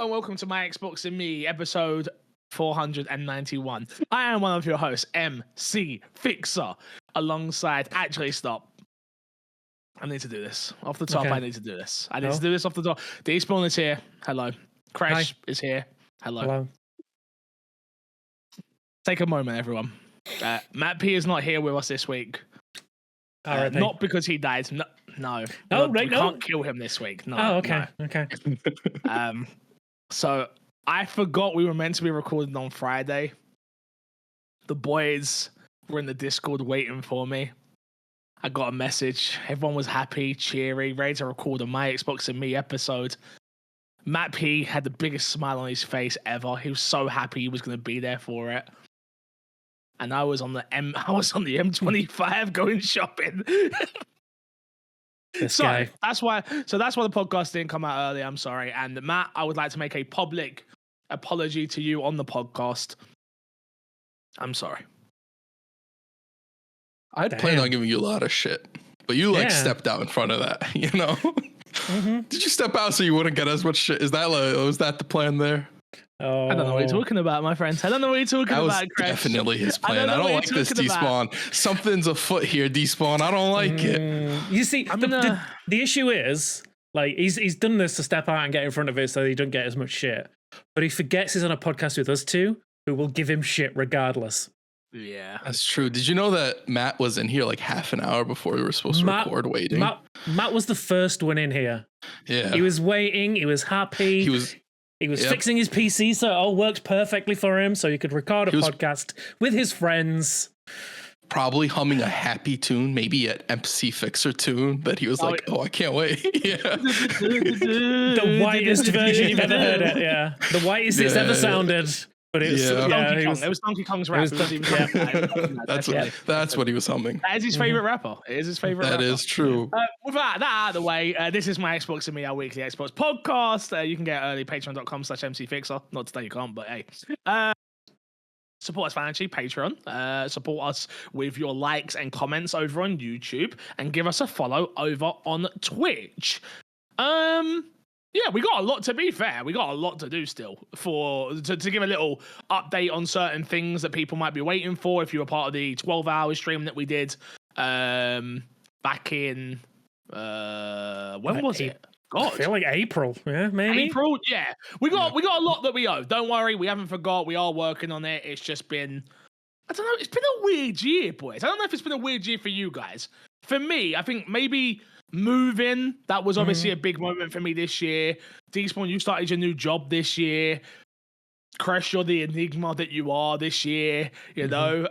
and welcome to My Xbox and Me, episode 491. I am one of your hosts, MC Fixer, alongside... Actually, stop. I need to do this. Off the top, okay. I need to do this. I need to do this off the top. Despawn is here. Hello. Crash is here. Hello. Hello. Take a moment, everyone. Matt P is not here with us this week. Not because he died. No. We can't kill him this week. No. Oh, okay. No. Okay. So I forgot we were meant to be recording on Friday. The boys were in the Discord waiting for me. I got a message. Everyone was happy, cheery, ready to record a My Xbox and Me episode. Matt P had the biggest smile on his face ever. He was so happy he was going to be there for it. And I was on the M25 going shopping. That's why the podcast didn't come out early. I'm sorry. And Matt, I would like to make a public apology to you on the podcast. I'm sorry. I'd planned on giving you a lot of shit, but you stepped out in front of that, you know? Mm-hmm. Did you step out so you wouldn't get as much shit? Was that the plan there? Oh. I don't know what you're talking about, my friends. I don't know what you're talking about, Crash. That was definitely his plan. I don't like this Despawn. Something's afoot here, Despawn. I don't like it. You see, the issue is, like, he's done this to step out and get in front of it so he doesn't get as much shit. But he forgets he's on a podcast with us two, who will give him shit regardless. Yeah, that's true. Did you know that Matt was in here like half an hour before we were supposed to record waiting? Matt was the first one in here. Yeah. He was waiting. He was happy. He was fixing his PC so it all worked perfectly for him so he could record a podcast with his friends. Probably humming a happy tune, maybe an MC Fixer tune that he was I can't wait. Yeah. The whitest version you've ever heard it, yeah. The whitest it's ever sounded. But it was Donkey Kong's rap. That's what he was humming. That is his favorite rapper. It is his favorite rapper. That is true. With that out of the way, this is My Xbox and Me, our weekly Xbox podcast. You can get early patreon.com/mcfixer. Not today, you can't, but hey. Support us financially, Patreon. Support us with your likes and comments over on YouTube. And give us a follow over on Twitch. Yeah, we got a lot, to be fair. We got a lot to do still to give a little update on certain things that people might be waiting for. If you were part of the 12-hour stream that we did back in, when was it? God. I feel like April, yeah, maybe. April, yeah. We got a lot that we owe. Don't worry, we haven't forgot. We are working on it. It's just been, I don't know, it's been a weird year, boys. I don't know if it's been a weird year for you guys. For me, I think maybe moving, that was obviously a big moment for me this year. Despawn, you started your new job this year. Crash, you're the enigma that you are this year. You know,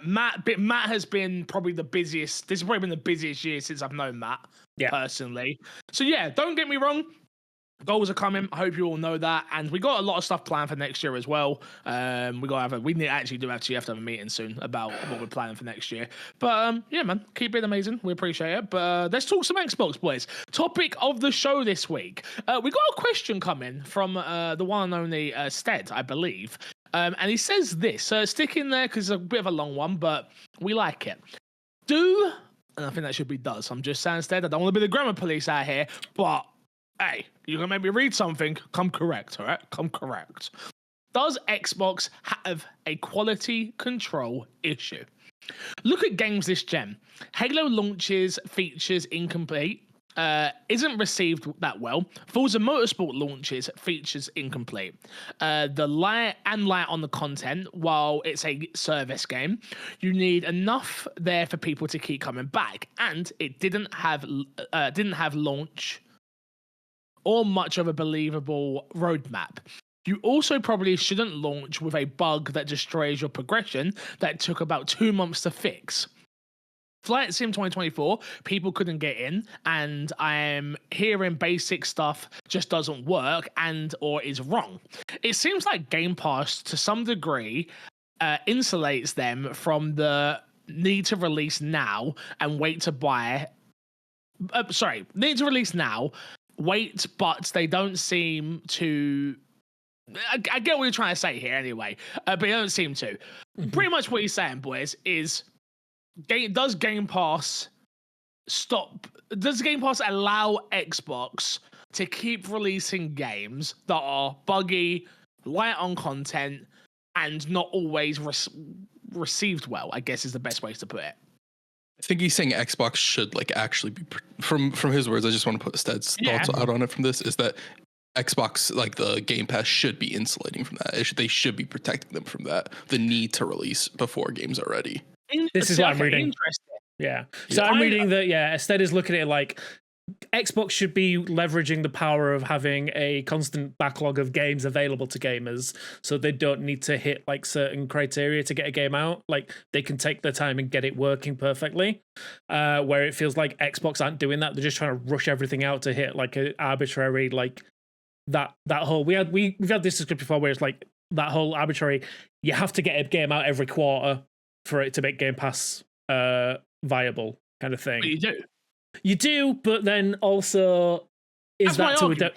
Matt has been probably the busiest. This has probably been the busiest year since I've known Matt personally. So yeah, don't get me wrong. Goals are coming. I hope you all know that, and we got a lot of stuff planned for next year as well. We have to have a meeting soon about what we're planning for next year. But yeah, man, keep it amazing. We appreciate it. But let's talk some Xbox, boys. Topic of the show this week. We got a question coming from the one and only Stead, I believe, and he says this. Stick in there because it's a bit of a long one, but we like it. And I think that should be does. I'm just saying, Stead. I don't want to be the grammar police out here, but. Hey, you're going to make me read something. Come correct, all right? Come correct. Does Xbox have a quality control issue? Look at games this gen. Halo launches features incomplete. Isn't received that well. Forza Motorsport launches features incomplete. The light on the content, while it's a service game, you need enough there for people to keep coming back. And it didn't have launch or much of a believable roadmap. You also probably shouldn't launch with a bug that destroys your progression that took about 2 months to fix. Flight Sim 2024, people couldn't get in, and I'm hearing basic stuff just doesn't work and or is wrong. It seems like Game Pass, to some degree, insulates them from the need to release now and wait to buy. Need to release now, wait, but they don't seem to. I get what you're trying to say here anyway, but they don't seem to. Mm-hmm. Pretty much what you're saying, boys, is does Game Pass allow Xbox to keep releasing games that are buggy, light on content, and not always received well, I guess is the best way to put it. I think he's saying Xbox should like actually be from his words. I just want to put Stead's thoughts out on it from this is that Xbox, like the Game Pass, should be insulating from that. They should be protecting them from that. The need to release before games are ready. This is what I'm reading. Yeah. So I'm reading that, Stead is looking at it like Xbox should be leveraging the power of having a constant backlog of games available to gamers so they don't need to hit like certain criteria to get a game out. Like they can take their time and get it working perfectly. Where it feels like Xbox aren't doing that. They're just trying to rush everything out to hit like an arbitrary, like that whole, we've had this discussion before where it's like that whole arbitrary, you have to get a game out every quarter for it to make Game Pass viable kind of thing. But you do, but then also is that's that to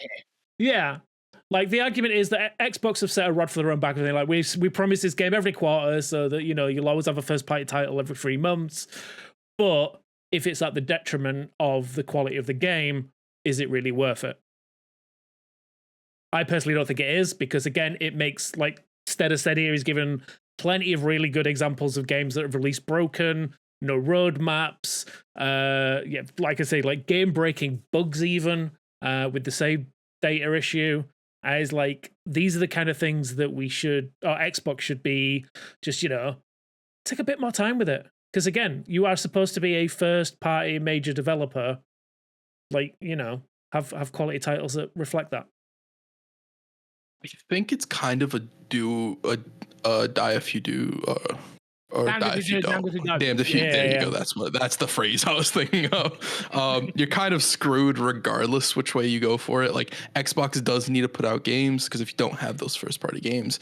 yeah. Like the argument is that Xbox have set a rod for their own back and they're like, we promise this game every quarter so that you'll always have a first party title every 3 months. But if it's at the detriment of the quality of the game, is it really worth it? I personally don't think it is, because again, it makes like Stead here is given plenty of really good examples of games that have released broken, no roadmaps, like I say, like game-breaking bugs even, with the same data issue. As like, these are the kind of things that Xbox should be just, take a bit more time with it. Because again, you are supposed to be a first-party major developer. Like, have quality titles that reflect that. I think it's kind of a die if you do, or die if you don't. Damned if you. There you go. That's the phrase I was thinking of. You're kind of screwed regardless which way you go for it. Like Xbox does need to put out games, because if you don't have those first party games,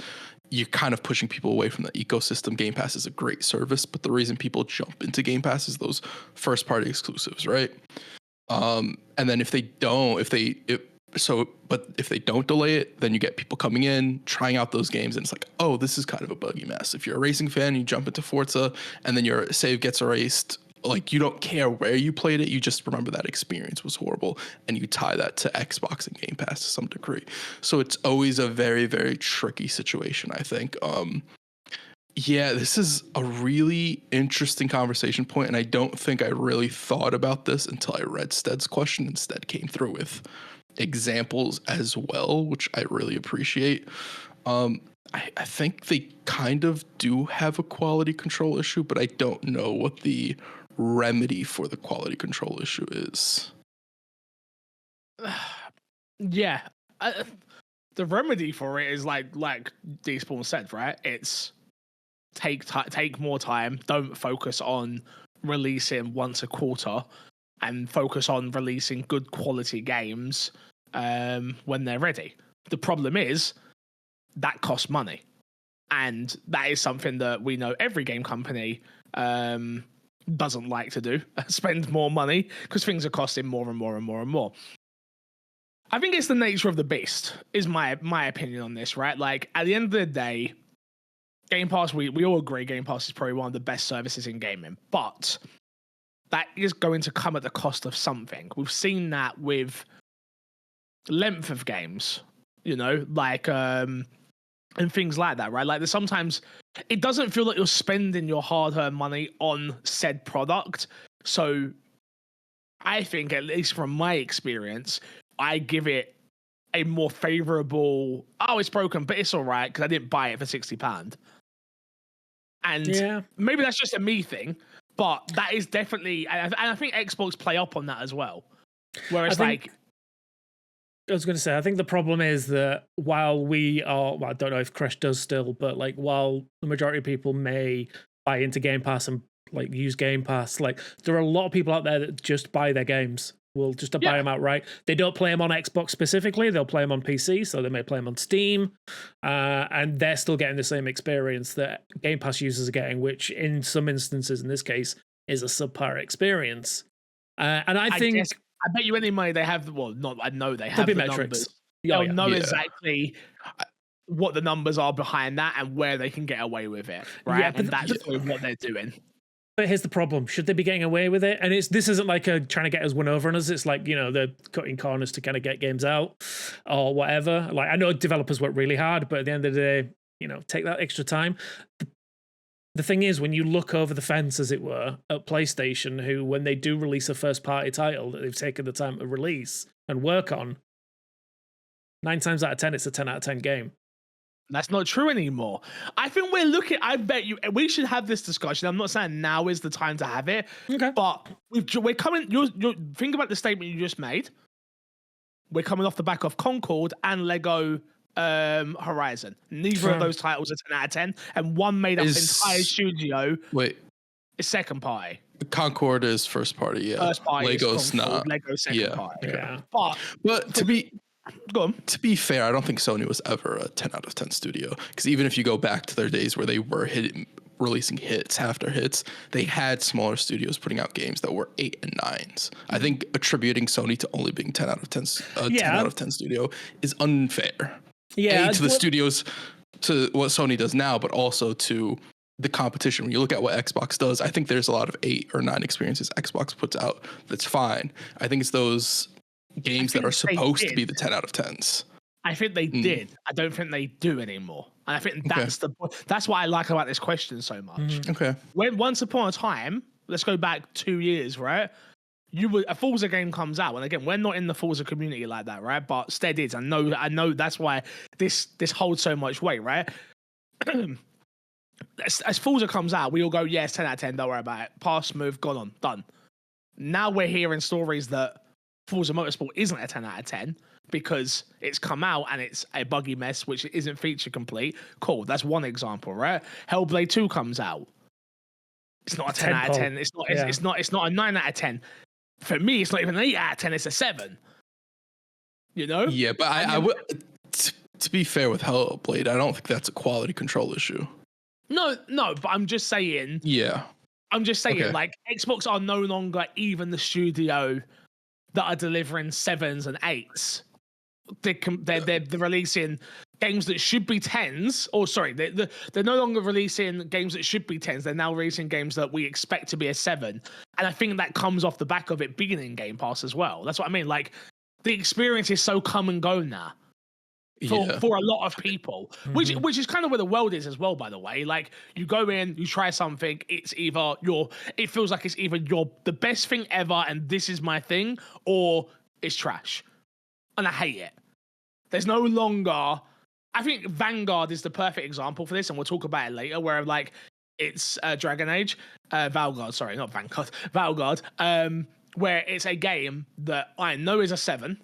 you're kind of pushing people away from the ecosystem. Game Pass is a great service, but the reason people jump into Game Pass is those first party exclusives, right? And then if they don't delay it, then you get people coming in, trying out those games, and it's like, oh, this is kind of a buggy mess. If you're a racing fan, you jump into Forza, and then your save gets erased. Like, you don't care where you played it, you just remember that experience was horrible, and you tie that to Xbox and Game Pass to some degree. So it's always a very, very tricky situation, I think. This is a really interesting conversation point, and I don't think I really thought about this until I read Stead's question, and Stead came through with examples as well, which I really appreciate. I think they kind of do have a quality control issue, but I don't know what the remedy for the quality control issue is. The remedy for it is like Despawn said, right? It's take more time. Don't focus on releasing once a quarter, and focus on releasing good quality games when they're ready. The problem is that costs money, and that is something that we know every game company doesn't like to do. Spend more money, because things are costing more and more and more and more. I think it's the nature of the beast, is my opinion on this, right? Like, at the end of the day, Game Pass, we all agree Game Pass is probably one of the best services in gaming, but that is going to come at the cost of something. We've seen that with length of games, and things like that, right? Like, there's sometimes it doesn't feel like you're spending your hard-earned money on said product. So I think, at least from my experience, I give it a more favorable, it's broken, but it's all right, because I didn't buy it for £60. And maybe that's just a me thing, but that is definitely, and I think Xbox play up on that as well. Where it's I was going to say, I think the problem is that while I don't know if Crash does still, but like, while the majority of people may buy into Game Pass and like use Game Pass, like, there are a lot of people out there that just buy their games. Will just to buy them outright. They don't play them on Xbox specifically. They'll play them on PC, so they may play them on Steam, and they're still getting the same experience that Game Pass users are getting, which in some instances, in this case, is a subpar experience. And I think, I bet you any money they have. Well, not I know they have the metrics. Numbers. They'll know exactly what the numbers are behind that and where they can get away with it, right? And that's what they're doing. But here's the problem: should they be getting away with it? And this isn't like a trying to get us one over on us. It's like, you know, they're cutting corners to kind of get games out or whatever. Like, I know developers work really hard, but at the end of the day, you know, take that extra time. The thing is, when you look over the fence, as it were, at PlayStation, who, when they do release a first-party title that they've taken the time to release and work on, 9 times out of 10, it's a 10 out of 10 game. That's not true anymore. I think I bet you, we should have this discussion. I'm not saying now is the time to have it, okay, but we're coming, you're think about the statement you just made. We're coming off the back of Concord and Lego Horizon. Neither of those titles are 10 out of 10, and one made up an entire studio. Wait. It's second party. Concord is first party, yeah. First party Lego's not. Lego's second party. Yeah. But to be... Go on. To be fair, I don't think Sony was ever a 10 out of 10 studio, because even if you go back to their days where they were releasing hits after hits, they had smaller studios putting out games that were 8 and 9s. I think attributing Sony to only being 10 out of 10 10 out of 10 studio is unfair. Yeah, to the studios, to what Sony does now, but also to the competition. When you look at what Xbox does, I think there's a lot of 8 or 9 experiences Xbox puts out that's fine. I think it's those games that are supposed to be the 10 out of 10s. I think they did. I don't think they do anymore. And I think that's what I like about this question so much. Okay. When once upon a time, let's go back 2 years, right? A Forza game comes out, and again, we're not in the Forza community like that, right? But Stead is. I know that's why this holds so much weight, right? As Forza comes out, we all go, yes, 10 out of 10, don't worry about it. Pass, move, gone on, done. Now we're hearing stories that Forza Motorsport isn't a 10 out of 10 because it's come out and it's a buggy mess which isn't feature complete. Cool, that's one example, right? Hellblade 2 comes out. It's not a 10 out of 10. It's not a 9 out of 10. For me, it's not even an 8 out of 10, it's a 7. You know? Yeah, but I would, to be fair with Hellblade, I don't think that's a quality control issue. No, but I'm just saying. Yeah. I'm just saying, like, Xbox are no longer even the studio that are delivering 7s and 8s. They're releasing games that should be 10s. Or sorry, they're no longer releasing games that should be 10s. They're now releasing games that we expect to be a 7. And I think that comes off the back of it being in Game Pass as well. That's what I mean. Like, the experience is so come and go now. For a lot of people, which is kind of where the world is as well, by the way. Like, you go in, you try something, it feels like it's either the best thing ever and this is my thing, or it's trash. And I hate it. There's no longer, I think Vanguard is the perfect example for this, and we'll talk about it later, where like it's Dragon Age, Veilguard, sorry, not Vanguard, Veilguard, where it's a game that I know is a 7,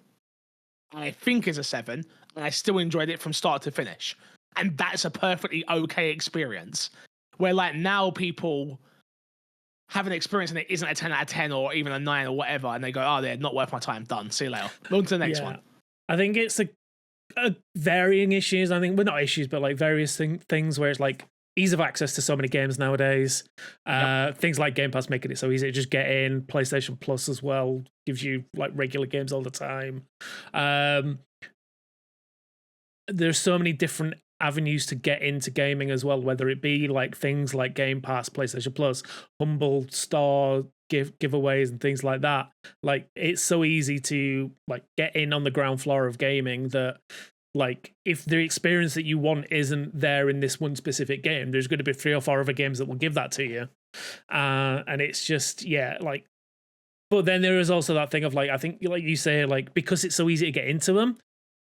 I think is a 7, and I still enjoyed it from start to finish. And that's a perfectly okay experience. Where like now people have an experience and it isn't a 10 out of 10 or even a 9 or whatever, and they go, oh, they're not worth my time, done, see you later. On to the next one. I think it's a varying issues. I think, well, not issues, but like various things where it's like ease of access to so many games nowadays. Things like Game Pass making it so easy to just get in. PlayStation Plus as well gives you like regular games all the time. There's so many different avenues to get into gaming as well, whether it be like things like Game Pass, PlayStation Plus, Humble Store, giveaways and things like that. Like, it's so easy to like get in on the ground floor of gaming that like if the experience that you want isn't there in this one specific game, there's going to be 3 or 4 other games that will give that to you. And it's just, like, but then there is also that thing of like, I think like you say, like, because it's so easy to get into them,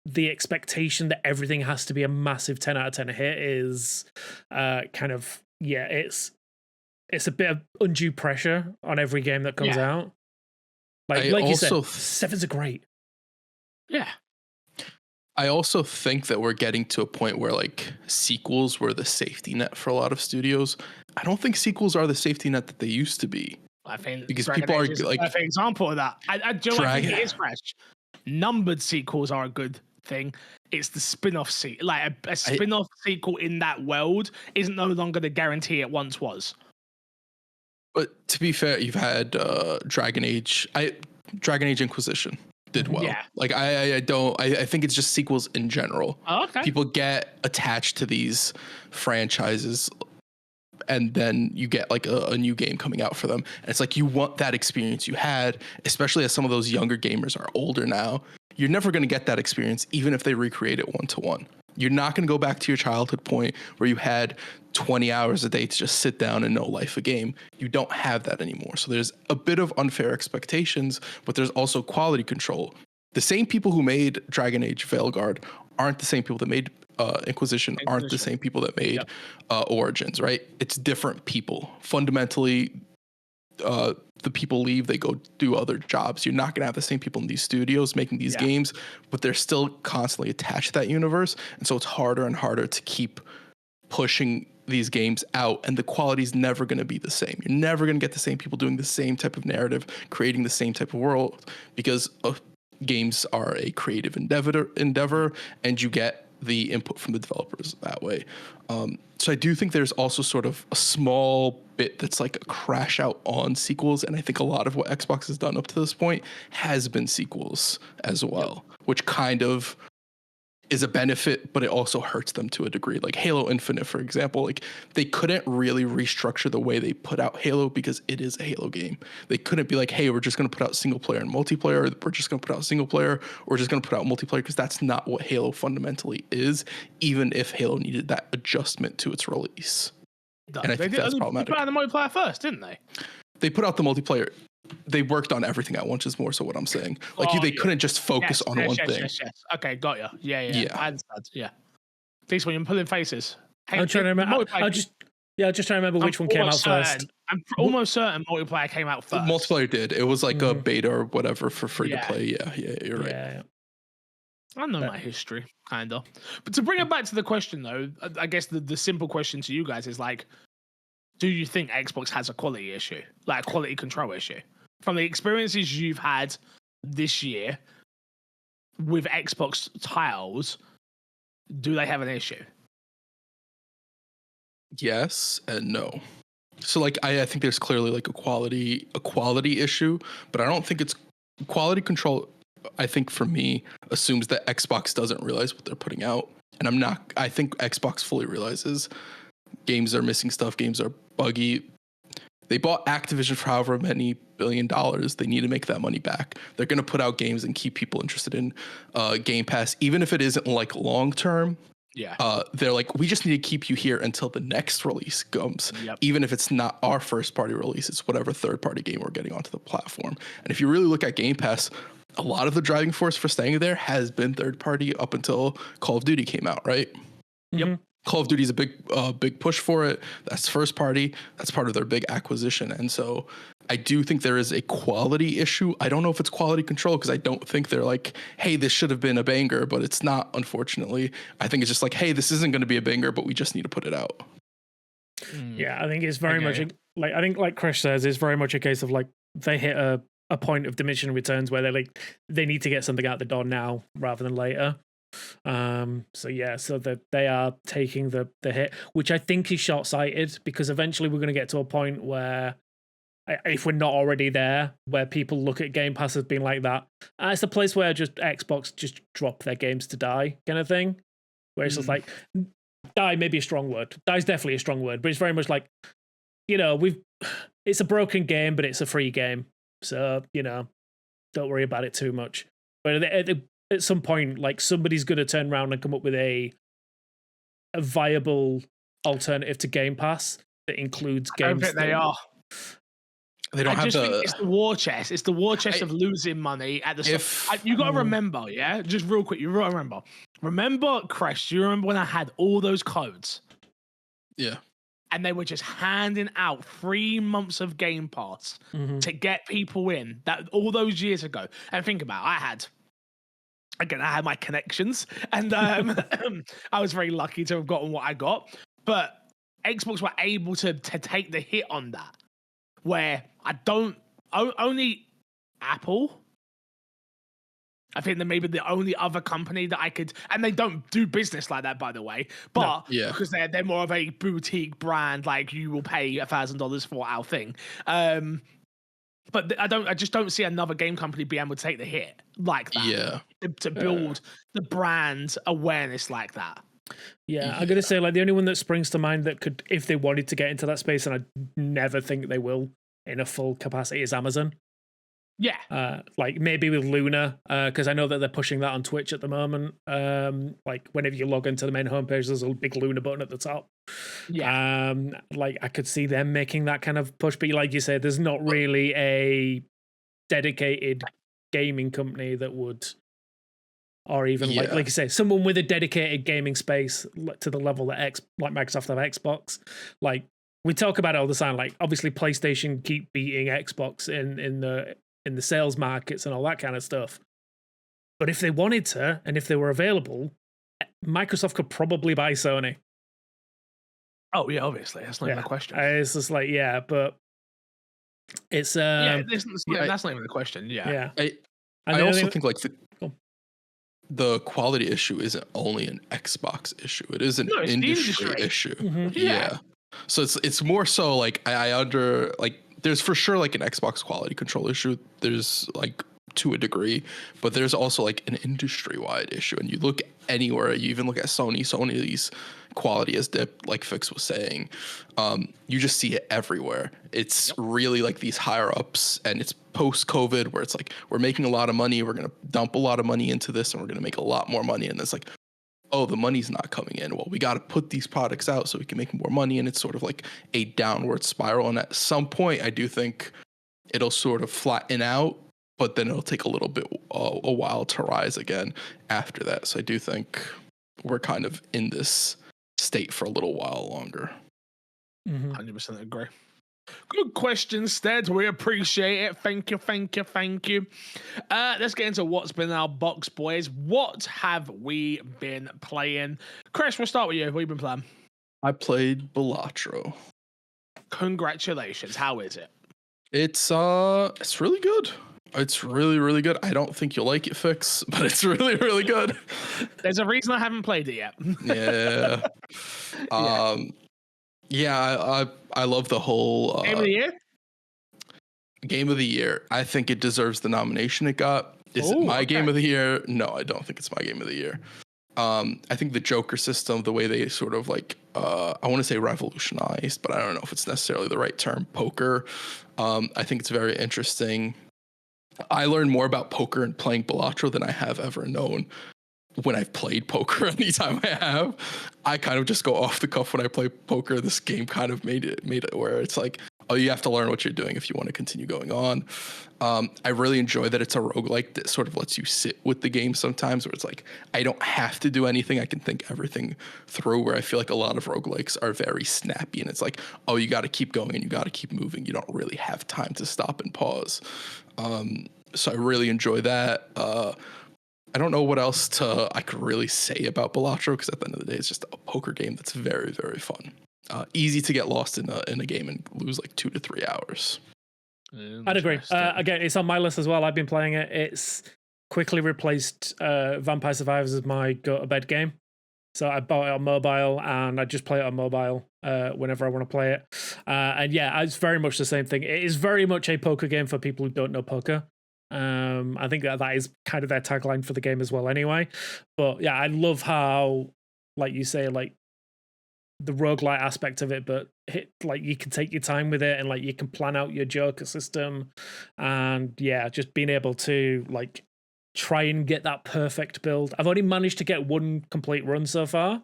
the expectation that everything has to be a massive 10 out of 10 hit is kind of, it's a bit of undue pressure on every game that comes out. Like you said, 7s are great. Yeah. I also think that we're getting to a point where like sequels were the safety net for a lot of studios. I don't think sequels are the safety net that they used to be. I think because people are like a perfect example of that. I think it is fresh. Numbered sequels are a good thing. It's the spin-off like a spin-off sequel in that world isn't no longer the guarantee it once was. But to be fair, you've had Dragon Age Inquisition did well. Yeah. Like I think it's just sequels in general. Oh, okay. People get attached to these franchises and then you get like a new game coming out for them. And it's like, you want that experience you had, especially as some of those younger gamers are older now. You're never going to get that experience, even if they recreate it 1-to-1. You're not going to go back to your childhood point where you had 20 hours a day to just sit down and know life a game. You don't have that anymore. So there's a bit of unfair expectations, but there's also quality control. The same people who made Dragon Age Veilguard aren't the same people that made Inquisition, aren't the same people that made Origins, right? It's different people. Fundamentally, the people leave, they go do other jobs. You're not going to have the same people in these studios making these games, but they're still constantly attached to that universe. And so it's harder and harder to keep pushing these games out, and the quality's never going to be the same. You're never going to get the same people doing the same type of narrative, creating the same type of world, because games are a creative endeavor, and you get the input from the developers that way. So I do think there's also sort of a small bit that's like a crash out on sequels, and I think a lot of what Xbox has done up to this point has been sequels as well, which kind of is a benefit, but it also hurts them to a degree. Like Halo Infinite, for example, like they couldn't really restructure the way they put out Halo because it is a Halo game. They couldn't be like, hey, we're just going to put out single player and multiplayer, or we're just going to put out single player, or we're just going to put out multiplayer, because that's not what Halo fundamentally is, even if Halo needed that adjustment to its release. And I think that's problematic. They put out the multiplayer first, didn't they? They put out the multiplayer. They worked on everything at once, is more so what I'm saying. Like they couldn't just focus on one thing. Yes. Okay, got you. Yeah. I understand. Yeah. At least when you're pulling faces. I'm trying to remember. I'm just trying to remember which one came out first. I'm almost certain multiplayer came out first. Multiplayer did. It was like a beta or whatever for free to play. Yeah, you're right. Yeah. I know my history, kind of. But to bring it back to the question, though, I guess the simple question to you guys is like, do you think Xbox has a quality issue, like a quality control issue? From the experiences you've had this year with Xbox titles, do they have an issue? Yes and no. So like I think there's clearly like a quality issue, but I don't think it's quality control. I think for me assumes that Xbox doesn't realize what they're putting out, and I think Xbox fully realizes games are missing stuff, games are buggy. They bought Activision for however many $1 billion. They need to make that money back. They're going to put out games and keep people interested in Game Pass, even if it isn't like long term. Yeah. They're like, we just need to keep you here until the next release comes. Yep. Even if it's not our first party release, it's whatever third party game we're getting onto the platform. And if you really look at Game Pass, a lot of the driving force for staying there has been third party up until Call of Duty came out, right? Yep. Call of Duty is a big push for it. That's first party. That's part of their big acquisition. And so I do think there is a quality issue. I don't know if it's quality control, because I don't think they're like, hey, this should have been a banger, but it's not, unfortunately. I think it's just like, hey, this isn't going to be a banger, but we just need to put it out. Yeah, I think it's very much like, I think like Chris says, it's very much a case of like they hit a point of diminishing returns where they need to get something out the door now rather than later. So they are taking the hit, which I think is short-sighted, because eventually we're going to get to a point where, if we're not already there, where people look at Game Pass as being like that. It's a place where just Xbox just drop their games to die kind of thing, where it's just like, die may be a strong word. Die is definitely a strong word, but it's very much like, it's a broken game, but it's a free game. So, don't worry about it too much. But at some point, like, somebody's going to turn around and come up with a viable alternative to Game Pass that includes games. I don't think they are. They don't have think it's the war chest. It's the war chest of losing money at the. You got to remember, just real quick. You got to remember. Remember, Crash. Do you remember when I had all those codes? Yeah. And they were just handing out 3 months of Game Pass to get people in. That all those years ago. And think about it, I had my connections, and I was very lucky to have gotten what I got. But Xbox were able to take the hit on that, where only Apple. I think they're maybe the only other company that I could, and they don't do business like that, by the way. But because they're more of a boutique brand, like you will pay $1,000 for our thing. But I just don't see another game company being able to take the hit like that. Yeah. To build the brand awareness like that. Yeah, I'm gonna say like the only one that springs to mind that could, if they wanted to get into that space, and I never think they will in a full capacity, is Amazon. Yeah. Like maybe with Luna, because I know that they're pushing that on Twitch at the moment. Like whenever you log into the main homepage, there's a big Luna button at the top. Yeah. Like I could see them making that kind of push, but like you said, there's not really a dedicated gaming company that would, or even like you say, someone with a dedicated gaming space to the level that like Microsoft have Xbox. Like we talk about it all the time. Like obviously PlayStation keep beating Xbox in the sales markets and all that kind of stuff. But if they wanted to, and if they were available, Microsoft could probably buy Sony. Oh yeah, obviously that's not even a question. It's just like but it's that's not even the question. Yeah. I also think like the quality issue isn't only an Xbox issue; it is an industry issue. Mm-hmm. Yeah. So it's more so like there's for sure like an Xbox quality control issue. There's like to a degree, but there's also like an industry wide issue. And you look anywhere, you even look at Sony's quality has dipped, like Fix was saying. You just see it everywhere. It's really like these higher ups, and it's post-COVID where it's like we're making a lot of money, we're gonna dump a lot of money into this, and we're gonna make a lot more money. And it's like, oh, the money's not coming in. Well, we got to put these products out so we can make more money, and it's sort of like a downward spiral. And at some point, I do think it'll sort of flatten out, but then it'll take a little bit a while to rise again after that. So I do think we're kind of in this state for a little while longer. 100% agree. Good question, Stead. We appreciate it. Thank you. Let's get into what's been in our box, boys. What have we been playing? Chris, we'll start with you. What have you been playing? I played Balatro. Congratulations. How is it? It's really good. It's really, really good. I don't think you'll like it, Fix, but it's really, really good. There's a reason I haven't played it yet. I love the whole Game of the Year? Game of the Year. I think it deserves the nomination it got. Is it my Game of the Year? No, I don't think it's my Game of the Year. I think the Joker system, the way they sort of like, I want to say revolutionized, but I don't know if it's necessarily the right term, poker. I think it's very interesting. I learned more about poker and playing Balatro than I have ever known when I've played poker. Anytime I have, I kind of just go off the cuff when I play poker. This game kind of made it where it's like, oh, you have to learn what you're doing if you want to continue going on. I really enjoy that it's a roguelike that sort of lets you sit with the game sometimes, where it's like, I don't have to do anything. I can think everything through, where I feel like a lot of roguelikes are very snappy, and it's like, oh, you got to keep going and you got to keep moving. You don't really have time to stop and pause. So I really enjoy that. I don't know what else I could really say about Balatro, because at the end of the day, it's just a poker game that's very, very fun. Easy to get lost in a game and lose like 2 to 3 hours. I'd agree. Again, it's on my list as well. I've been playing it. It's quickly replaced Vampire Survivors as my go-to-bed game. So I bought it on mobile, and I just play it on mobile whenever I want to play it. And yeah, it's very much the same thing. It is very much a poker game for people who don't know poker. I think that is kind of their tagline for the game as well anyway. But yeah, I love how, like you say, like the roguelite aspect of it, but like you can take your time with it, and like you can plan out your Joker system, and yeah, just being able to like try and get that perfect build. I've only managed to get one complete run so far.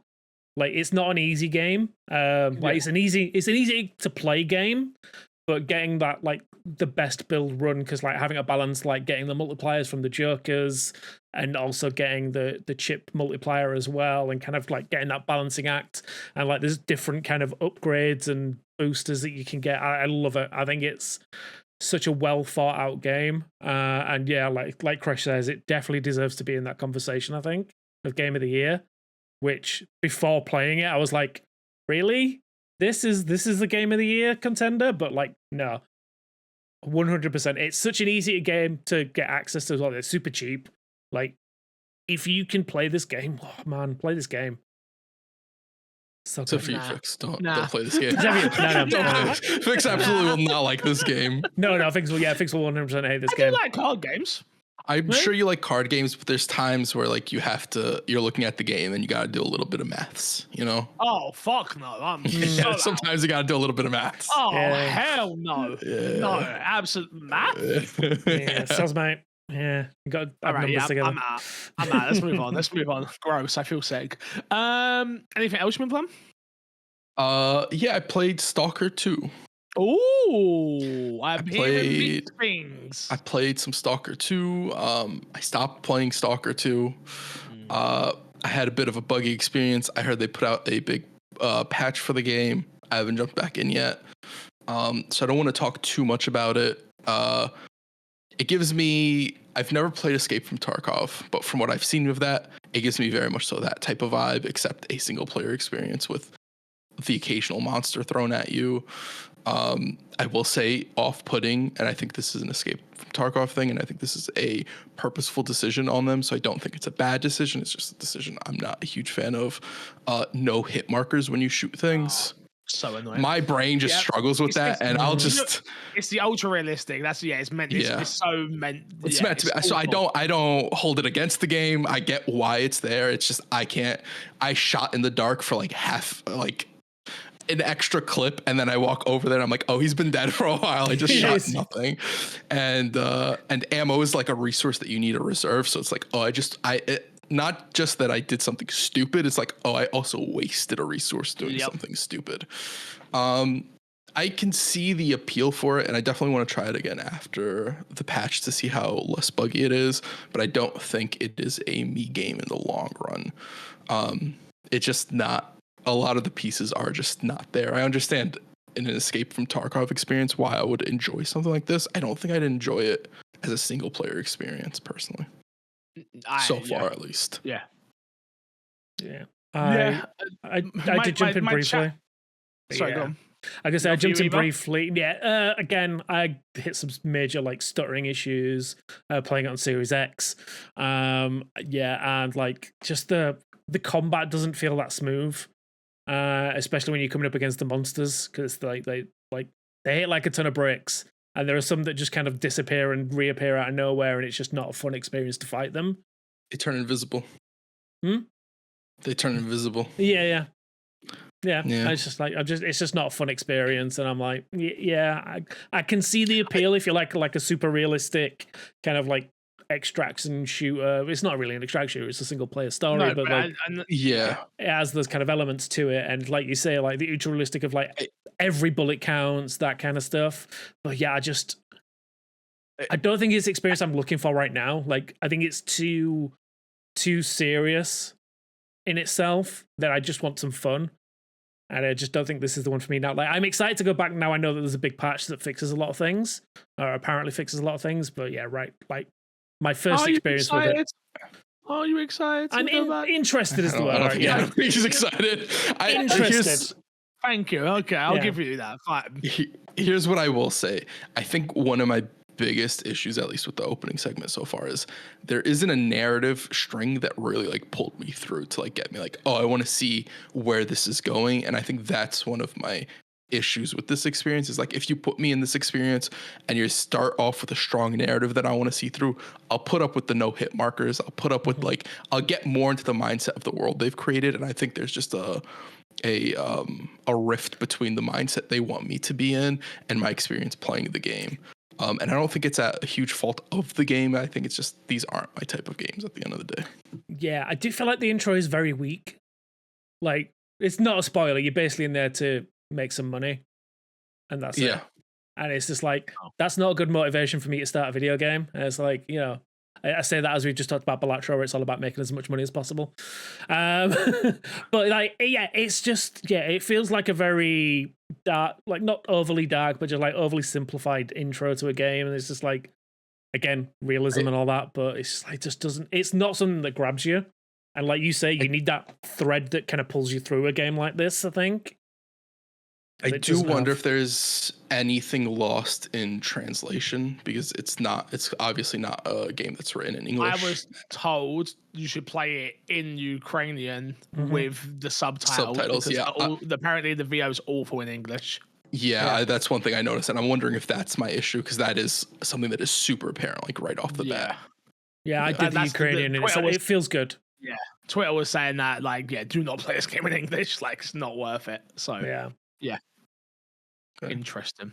Like it's not an easy game. Like it's an easy to play game, but getting that like the best build run, because like having a balance, like getting the multipliers from the Jokers and also getting the chip multiplier as well, and kind of like getting that balancing act, and like there's different kind of upgrades and boosters that you can get. I love it. I think it's such a well thought out game, and yeah, like Crash says, it definitely deserves to be in that conversation, I think, of Game of the Year, which before playing it I was like, really, this is the Game of the Year contender? But like, no, 100%. It's such an easy game to get access to as well. It's super cheap. Like, if you can play this game, oh man, play this game. So for you, Fix. Don't play this game. No. Fix absolutely will not like this game. No, Fix will 100% hate this game. I do like card games. I'm sure you like card games, but there's times where like you're looking at the game and you got to do a little bit of maths, you know? Oh, fuck no. I'm Yeah, sometimes you got to do a little bit of maths. Oh, hell no. Yeah. No, absolute maths. Yeah, sounds mate. Yeah, you got to add numbers together. I'm out. Let's move on. Gross. I feel sick. Anything else you been playing? Yeah, I played Stalker 2. Oh, I'm hearing mixed things. I played some Stalker 2. I stopped playing Stalker 2. I had a bit of a buggy experience. I heard they put out a big patch for the game. I haven't jumped back in yet. So I don't want to talk too much about it. It gives me... I've never played Escape from Tarkov, but from what I've seen of that, it gives me very much so that type of vibe, except a single player experience with the occasional monster thrown at you. I will say off-putting, and I think this is an Escape from Tarkov thing, and I think this is a purposeful decision on them, so I don't think it's a bad decision. It's just a decision I'm not a huge fan of. No hit markers when you shoot things. So annoying. My brain just struggles with that, and I'll just... It's the ultra realistic. It's meant. It's so meant. It's meant to be. So I don't hold it against the game. I get why it's there. It's just I can't. I shot in the dark for like an extra clip, and then I walk over there and I'm like, oh, he's been dead for a while. I just shot nothing. And ammo is like a resource that you need to reserve. So it's like, oh, not just that I did something stupid. It's like, oh, I also wasted a resource doing something stupid. I can see the appeal for it, and I definitely want to try it again after the patch to see how less buggy it is. But I don't think it is a me game in the long run. It's just not. A lot of the pieces are just not there. I understand in an Escape from Tarkov experience why I would enjoy something like this. I don't think I'd enjoy it as a single player experience personally. So far, at least. Yeah. I did jump in briefly. Sorry, go on. I guess I jumped in briefly. Yeah. Again, I hit some major like stuttering issues playing it on Series X. And like just the combat doesn't feel that smooth. Especially when you're coming up against the monsters, because they hit like a ton of bricks, and there are some that just kind of disappear and reappear out of nowhere, and it's just not a fun experience to fight them. They turn invisible. They turn invisible. Yeah. It's just like it's just not a fun experience, and I'm like, I can see the appeal if you like a super realistic kind of like extraction shooter. It's not really an extraction shooter, it's a single player story, but like it has those kind of elements to it, and like you say, like the ultra realistic of like every bullet counts, that kind of stuff. But yeah, I don't think it's the experience I'm looking for right now. Like I think it's too serious in itself that I just want some fun, and I just don't think this is the one for me now. Like I'm excited to go back now. I know that there's a big patch that fixes a lot of things, or apparently fixes a lot of things, but yeah, right, like my first experience with it. Are you excited? I'm interested as the word. Yeah, he's excited. Interested. Thank you. Okay, I'll give you that. Fine. Here's what I will say. I think one of my biggest issues, at least with the opening segment so far, is there isn't a narrative string that really like pulled me through to like get me like, oh, I want to see where this is going. And I think that's one of my issues with this experience is like, if you put me in this experience and you start off with a strong narrative that I want to see through, I'll put up with the no hit markers. I'll put up with like, I'll get more into the mindset of the world they've created. And I think there's just a rift between the mindset they want me to be in and my experience playing the game. And I don't think it's a huge fault of the game. I think it's just, these aren't my type of games at the end of the day. Yeah. I do feel like the intro is very weak. Like it's not a spoiler. You're basically in there to make some money, and that's it. And it's just like, that's not a good motivation for me to start a video game. And it's like, you know, I say that as we've just talked about Balatro, where it's all about making as much money as possible. But like, it's just, it feels like a very dark, like not overly dark, but just like overly simplified intro to a game. And it's just like, again, realism and all that, but it's just like, it's not something that grabs you. And like you say, you need that thread that kind of pulls you through a game like this, I think. I do wonder if there's anything lost in translation, because it's obviously not a game that's written in English. I was told you should play it in Ukrainian with the subtitles. Apparently the VO is awful in English. That's one thing I noticed, and I'm wondering if that's my issue, because that is something that is super apparent, like right off the bat. Yeah, I did the Ukrainian, and it feels good. Yeah, Twitter was saying that, like, yeah, do not play this game in English. Like, it's not worth it. So, yeah. Okay. Interesting.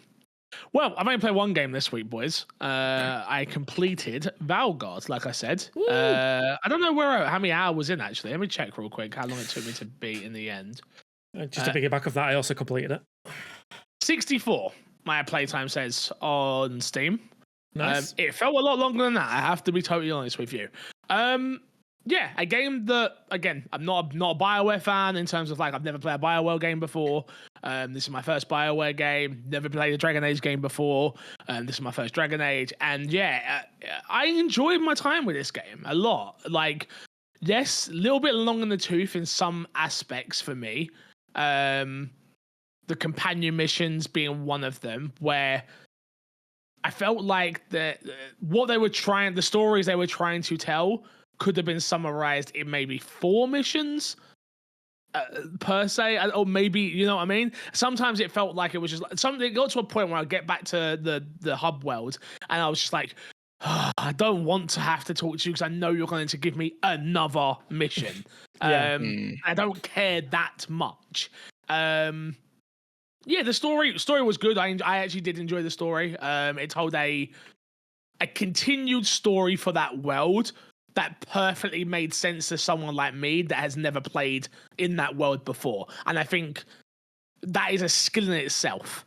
Well, I've only played one game this week, boys. I completed Veilguard, like I said. I don't know how many hours was in, actually. Let me check real quick how long it took me to beat in the end. Just to piggyback off that, I also completed it. 64, my playtime says on Steam. Nice. It felt a lot longer than that, I have to be totally honest with you. Yeah, a game that, again, I'm not a BioWare fan in terms of, like, I've never played a BioWare game before. This is my first BioWare game. Never played a Dragon Age game before. This is my first Dragon Age. And yeah, I enjoyed my time with this game a lot. Like, yes, a little bit long in the tooth in some aspects for me. The companion missions being one of them, where I felt like the stories they were trying to tell could have been summarized in maybe 4 missions per se, or maybe, you know what I mean? Sometimes it felt like it was just something. It got to a point where I get back to the hub world, and I was just like, I don't want to have to talk to you because I know you're going to give me another mission. I don't care that much. Yeah, the story was good. I actually did enjoy the story. It told a continued story for that world that perfectly made sense to someone like me that has never played in that world before. And I think that is a skill in itself,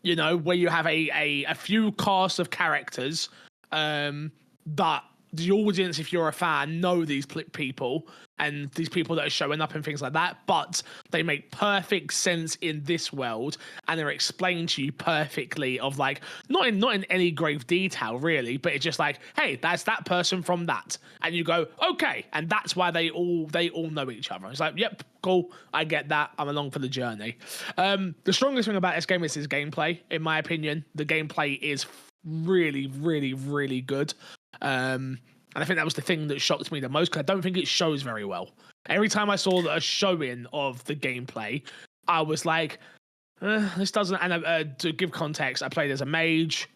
you know, where you have a few cast of characters that the audience, if you're a fan, know these people and these people that are showing up and things like that, but they make perfect sense in this world and they're explained to you perfectly of, like, not in any grave detail really, but it's just like, hey, that's that person from that, and you go, okay, and that's why they all know each other. It's like, yep, cool, I get that, I'm along for the journey. The strongest thing about this game is its gameplay, in my opinion. The gameplay is really, really, really good. And I think that was the thing that shocked me the most, because I don't think it shows very well. Every time I saw a showing of the gameplay, I was like, this doesn't... And to give context, I played as a mage,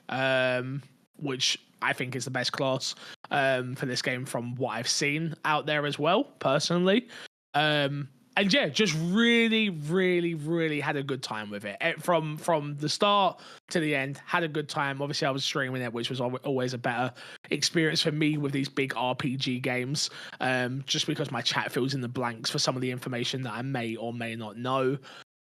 which I think is the best class for this game from what I've seen out there as well, personally. And yeah, just really, really, really had a good time with it. From the start to the end, had a good time. Obviously, I was streaming it, which was always a better experience for me with these big RPG games, just because my chat fills in the blanks for some of the information that I may or may not know.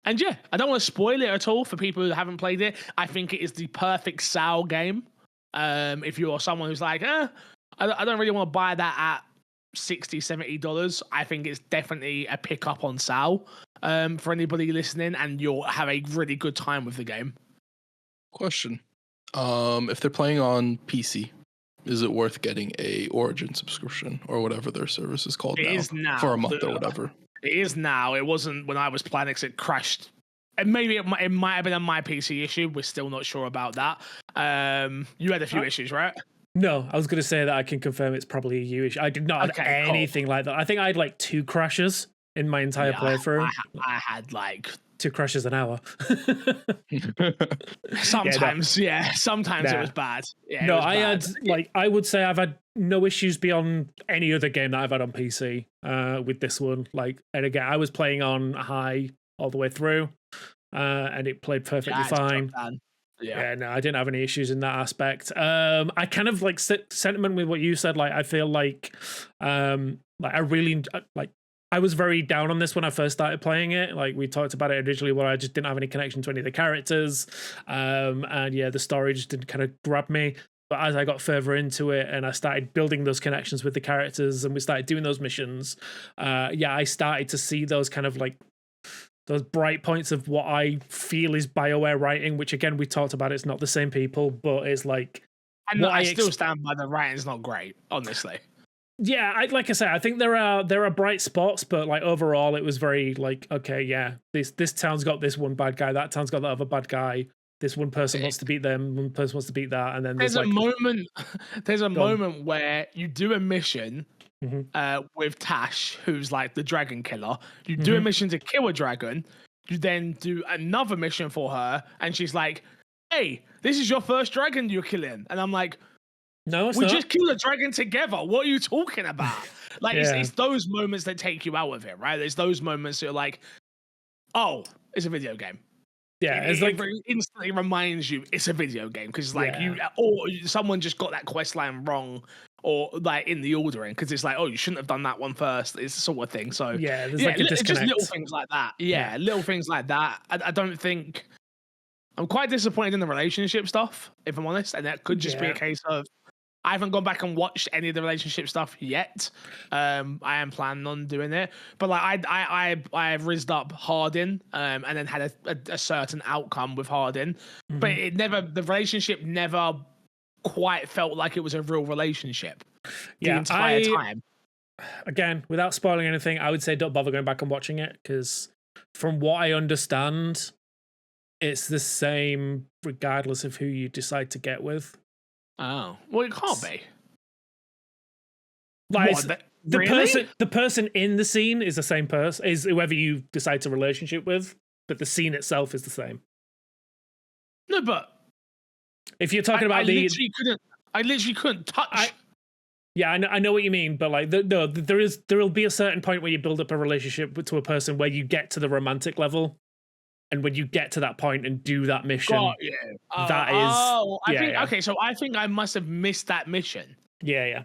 And yeah, I don't want to spoil it at all for people who haven't played it. I think it is the perfect SAO game. If you're someone who's like, I don't really want to buy that at $60-$70, I think it's definitely a pick up on SAO for anybody listening, and you'll have a really good time with the game. Question: if they're playing on PC, is it worth getting a Origin subscription or whatever their service is called? It is now for a month or whatever. It is now. It wasn't when I was playing because it crashed. And maybe it might have been a my PC issue. We're still not sure about that. You had a few issues, right? No, I was going to say that I can confirm it's probably a you issue. I did not have anything like that. I think I had like 2 crashes in my entire playthrough. I had like 2 crashes an hour. Sometimes it was bad. Yeah, no, I had I would say I've had no issues beyond any other game that I've had on PC with this one. Like, and again, I was playing on high all the way through, and it played perfectly fine. Yeah, no, I didn't have any issues in that aspect. I kind of like sentiment with what you said. Like, I feel like I really I was very down on this when I first started playing it. Like, we talked about it originally, where I just didn't have any connection to any of the characters, and yeah, the story just didn't kind of grab me. But as I got further into it and I started building those connections with the characters and we started doing those missions, I started to see those kind of like those bright points of what I feel is BioWare writing, which again, we talked about, it's not the same people, but it's like... And I still stand by the writing's not great, honestly. Yeah, like I said, I think there are bright spots, but like overall it was very like, okay, yeah, this town's got this one bad guy, that town's got that other bad guy, this one person wants to beat them, one person wants to beat that, and then there's like... There's a moment where you do a mission... with Tash, who's like the dragon killer. You do a mission to kill a dragon. You then do another mission for her, and she's like, "Hey, this is your first dragon you're killing." And I'm like, No, we just killed a dragon together. What are you talking about? Like, it's those moments that take you out of it, right? There's those moments that are like, oh, it's a video game. Yeah, it instantly reminds you it's a video game because it's like or someone just got that quest line wrong, or like in the ordering because it's like, oh, you shouldn't have done that one first. It's the sort of thing. So there's like a disconnect. Just little things like that. Yeah, little things like that. I don't think I'm quite disappointed in the relationship stuff, if I'm honest, and that could just be a case of I haven't gone back and watched any of the relationship stuff yet. I am planning on doing it, but like I rizzed up Hardin, and then had a certain outcome with Hardin, but the relationship never quite felt like it was a real relationship. The entire time. Again, without spoiling anything, I would say don't bother going back and watching it because, from what I understand, it's the same regardless of who you decide to get with. Oh, well, it can't be. Like the person in the scene is the same person, is whoever you decide to relationship with, but the scene itself is the same. No, but if you're talking about I literally couldn't touch. I know what you mean, but like there will be a certain point where you build up a relationship to a person where you get to the romantic level. And when you get to that point and do that mission, I think I must have missed that mission. Yeah.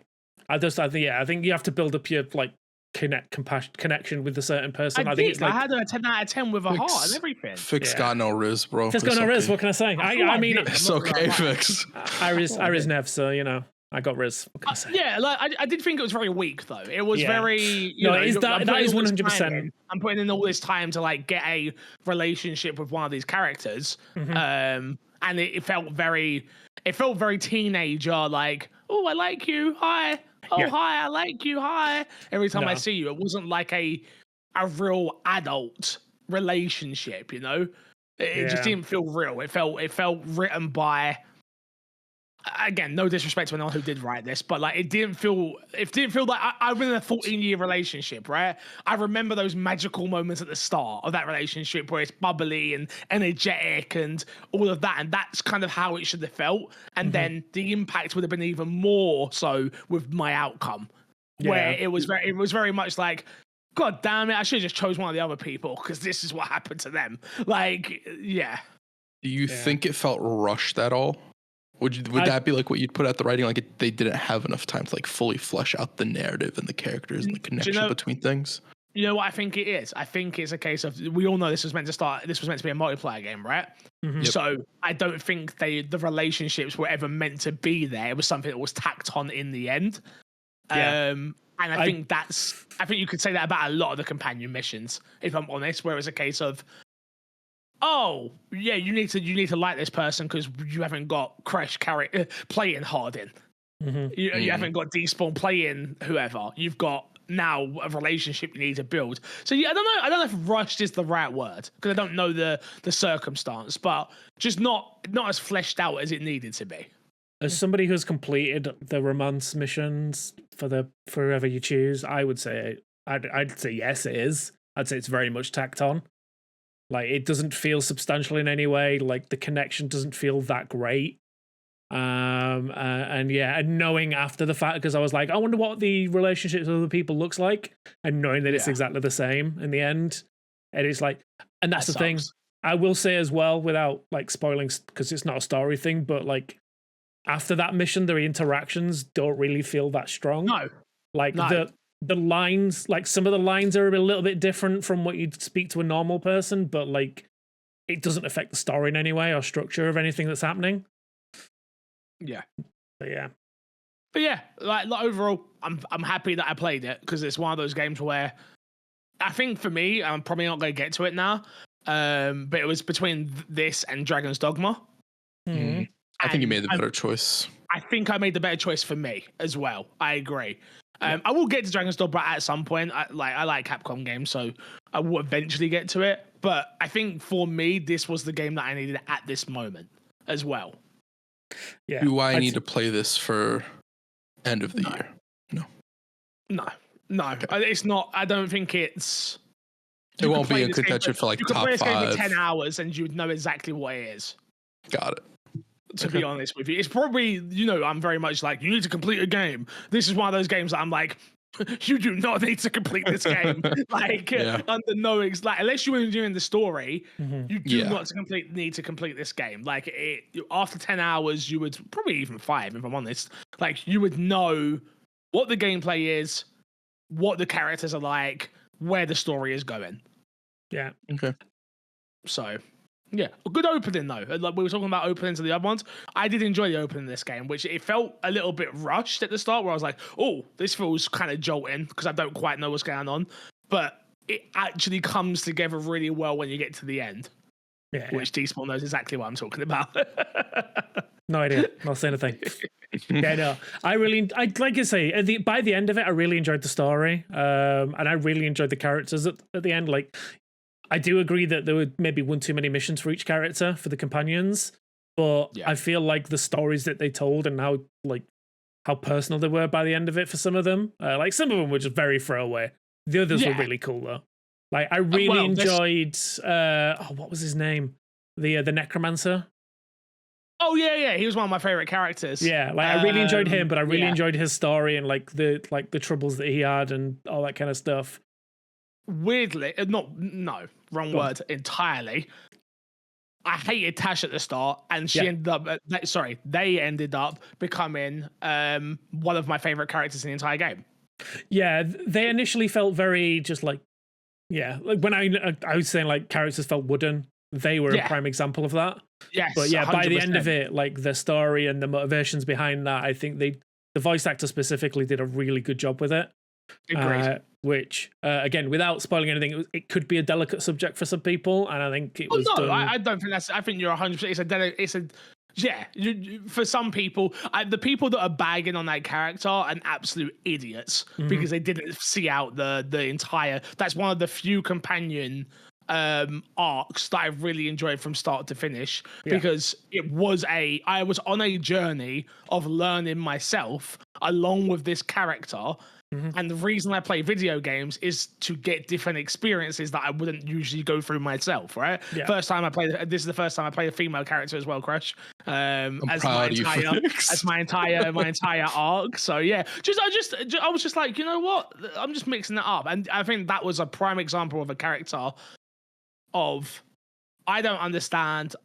I think you have to build up your like connection with a certain person. I think I had a 10 out of 10 with a heart and everything. Fix got no riz, bro. Fix got no riz. What can I say? I mean, it's okay, Fix. I riz Nev, so you know. I got Riz. What can I say? Yeah, like I did think it was very weak though. It was very that is 100%. I'm putting in all this time to like get a relationship with one of these characters, and it felt very teenager. Like, oh, I like you. Hi. Oh, hi. I like you. Hi. Every time I see you, it wasn't like a real adult relationship. You know, it just didn't feel real. It felt written by. Again, no disrespect to anyone who did write this, but like it didn't feel like I've been in a 14-year relationship, right? I remember those magical moments at the start of that relationship where it's bubbly and energetic and all of that, and that's kind of how it should have felt. And then the impact would have been even more so with my outcome, where it was very much like, God damn it, I should have just chose one of the other people because this is what happened to them. Like, yeah. Do you think it felt rushed at all? Would that be like what you'd put at the writing? Like they didn't have enough time to like fully flesh out the narrative and the characters and the connection between things? You know what I think it is? I think it's a case of, we all know this was meant to be a multiplayer game, right? So I don't think the relationships were ever meant to be there. It was something that was tacked on in the end. And I think you could say that about a lot of the companion missions, if I'm honest, where it's a case of, oh yeah, you need to like this person because you haven't got Crash playing Hardin. You haven't got Despawn playing whoever. You've got now a relationship you need to build. So I don't know if rushed is the right word because I don't know the circumstance, but just not as fleshed out as it needed to be. As somebody who's completed the romance missions for whoever you choose, I would say I'd say yes, it is. I'd say it's very much tacked on. Like, it doesn't feel substantial in any way. Like, the connection doesn't feel that great. And knowing after the fact, because I was like, I wonder what the relationships with other people looks like, and knowing that it's exactly the same in the end. And it's like, and that's the thing. I will say as well, without like spoiling, because it's not a story thing, but like after that mission, the interactions don't really feel that strong. The lines, like some of the lines are a little bit different from what you'd speak to a normal person, but like it doesn't affect the story in any way or structure of anything that's happening. Yeah. But yeah, like overall, I'm happy that I played it because it's one of those games where I think for me, I'm probably not going to get to it now, but it was between this and Dragon's Dogma. I think you made the better choice. I think I made the better choice for me as well. I agree. I will get to Dragon's Dogma at some point. I like Capcom games, so I will eventually get to it. But I think for me, this was the game that I needed at this moment as well. Yeah. Do I need to play this for end of the year? No. Okay. It's not. I don't think it's. It won't be in contention for like top 5. You could play this game for 10 hours and you would know exactly what it is. Got it. To be honest with you, it's probably, I'm very much like, you need to complete a game. This is one of those games that I'm like, you do not need to complete this game. Under no unless you're enjoying the story, you do not need to complete this game. Like after 10 hours, you would probably even 5, if I'm honest. Like you would know what the gameplay is, what the characters are like, where the story is going. Yeah. Okay. So. Yeah, a good opening though. Like we were talking about openings of the other ones. I did enjoy the opening of this game, which it felt a little bit rushed at the start, where I was like, "Oh, this feels kind of jolting," because I don't quite know what's going on. But it actually comes together really well when you get to the end. Yeah, which D-Sport knows exactly what I'm talking about. No idea. Not saying a thing. Yeah, no. I like I say, by the end of it, I really enjoyed the story, and I really enjoyed the characters at the end. Like. I do agree that there were maybe one too many missions for each character for the companions, but I feel like the stories that they told and how personal they were by the end of it for some of them, like some of them were just very throwaway. The others were really cool though. Like I really enjoyed what was his name? The necromancer. Oh yeah, he was one of my favorite characters. Yeah, like I really enjoyed him, but I really enjoyed his story and like the troubles that he had and all that kind of stuff. Weirdly, wrong word entirely. I hated Tash at the start, and she ended up. They ended up becoming one of my favorite characters in the entire game. Yeah, they initially felt very just like when I was saying like characters felt wooden. They were a prime example of that. Yes, but yeah, 100%. By the end of it, like the story and the motivations behind that, I think the voice actor specifically did a really good job with it. Which again, without spoiling anything, it could be a delicate subject for some people, and I think it was. No, I don't think that's. I think you're 100%. For some people, the people that are bagging on that character are absolute idiots because they didn't see out the entire. That's one of the few companion arcs that I've really enjoyed from start to finish because I was on a journey of learning myself along with this character. And the reason I play video games is to get different experiences that I wouldn't usually go through myself, right? This is the first time I played a female character as well, Crush. As my entire arc. So yeah, I was just like, you know what? I'm just mixing it up. And I think that was a prime example of a character of I don't understand.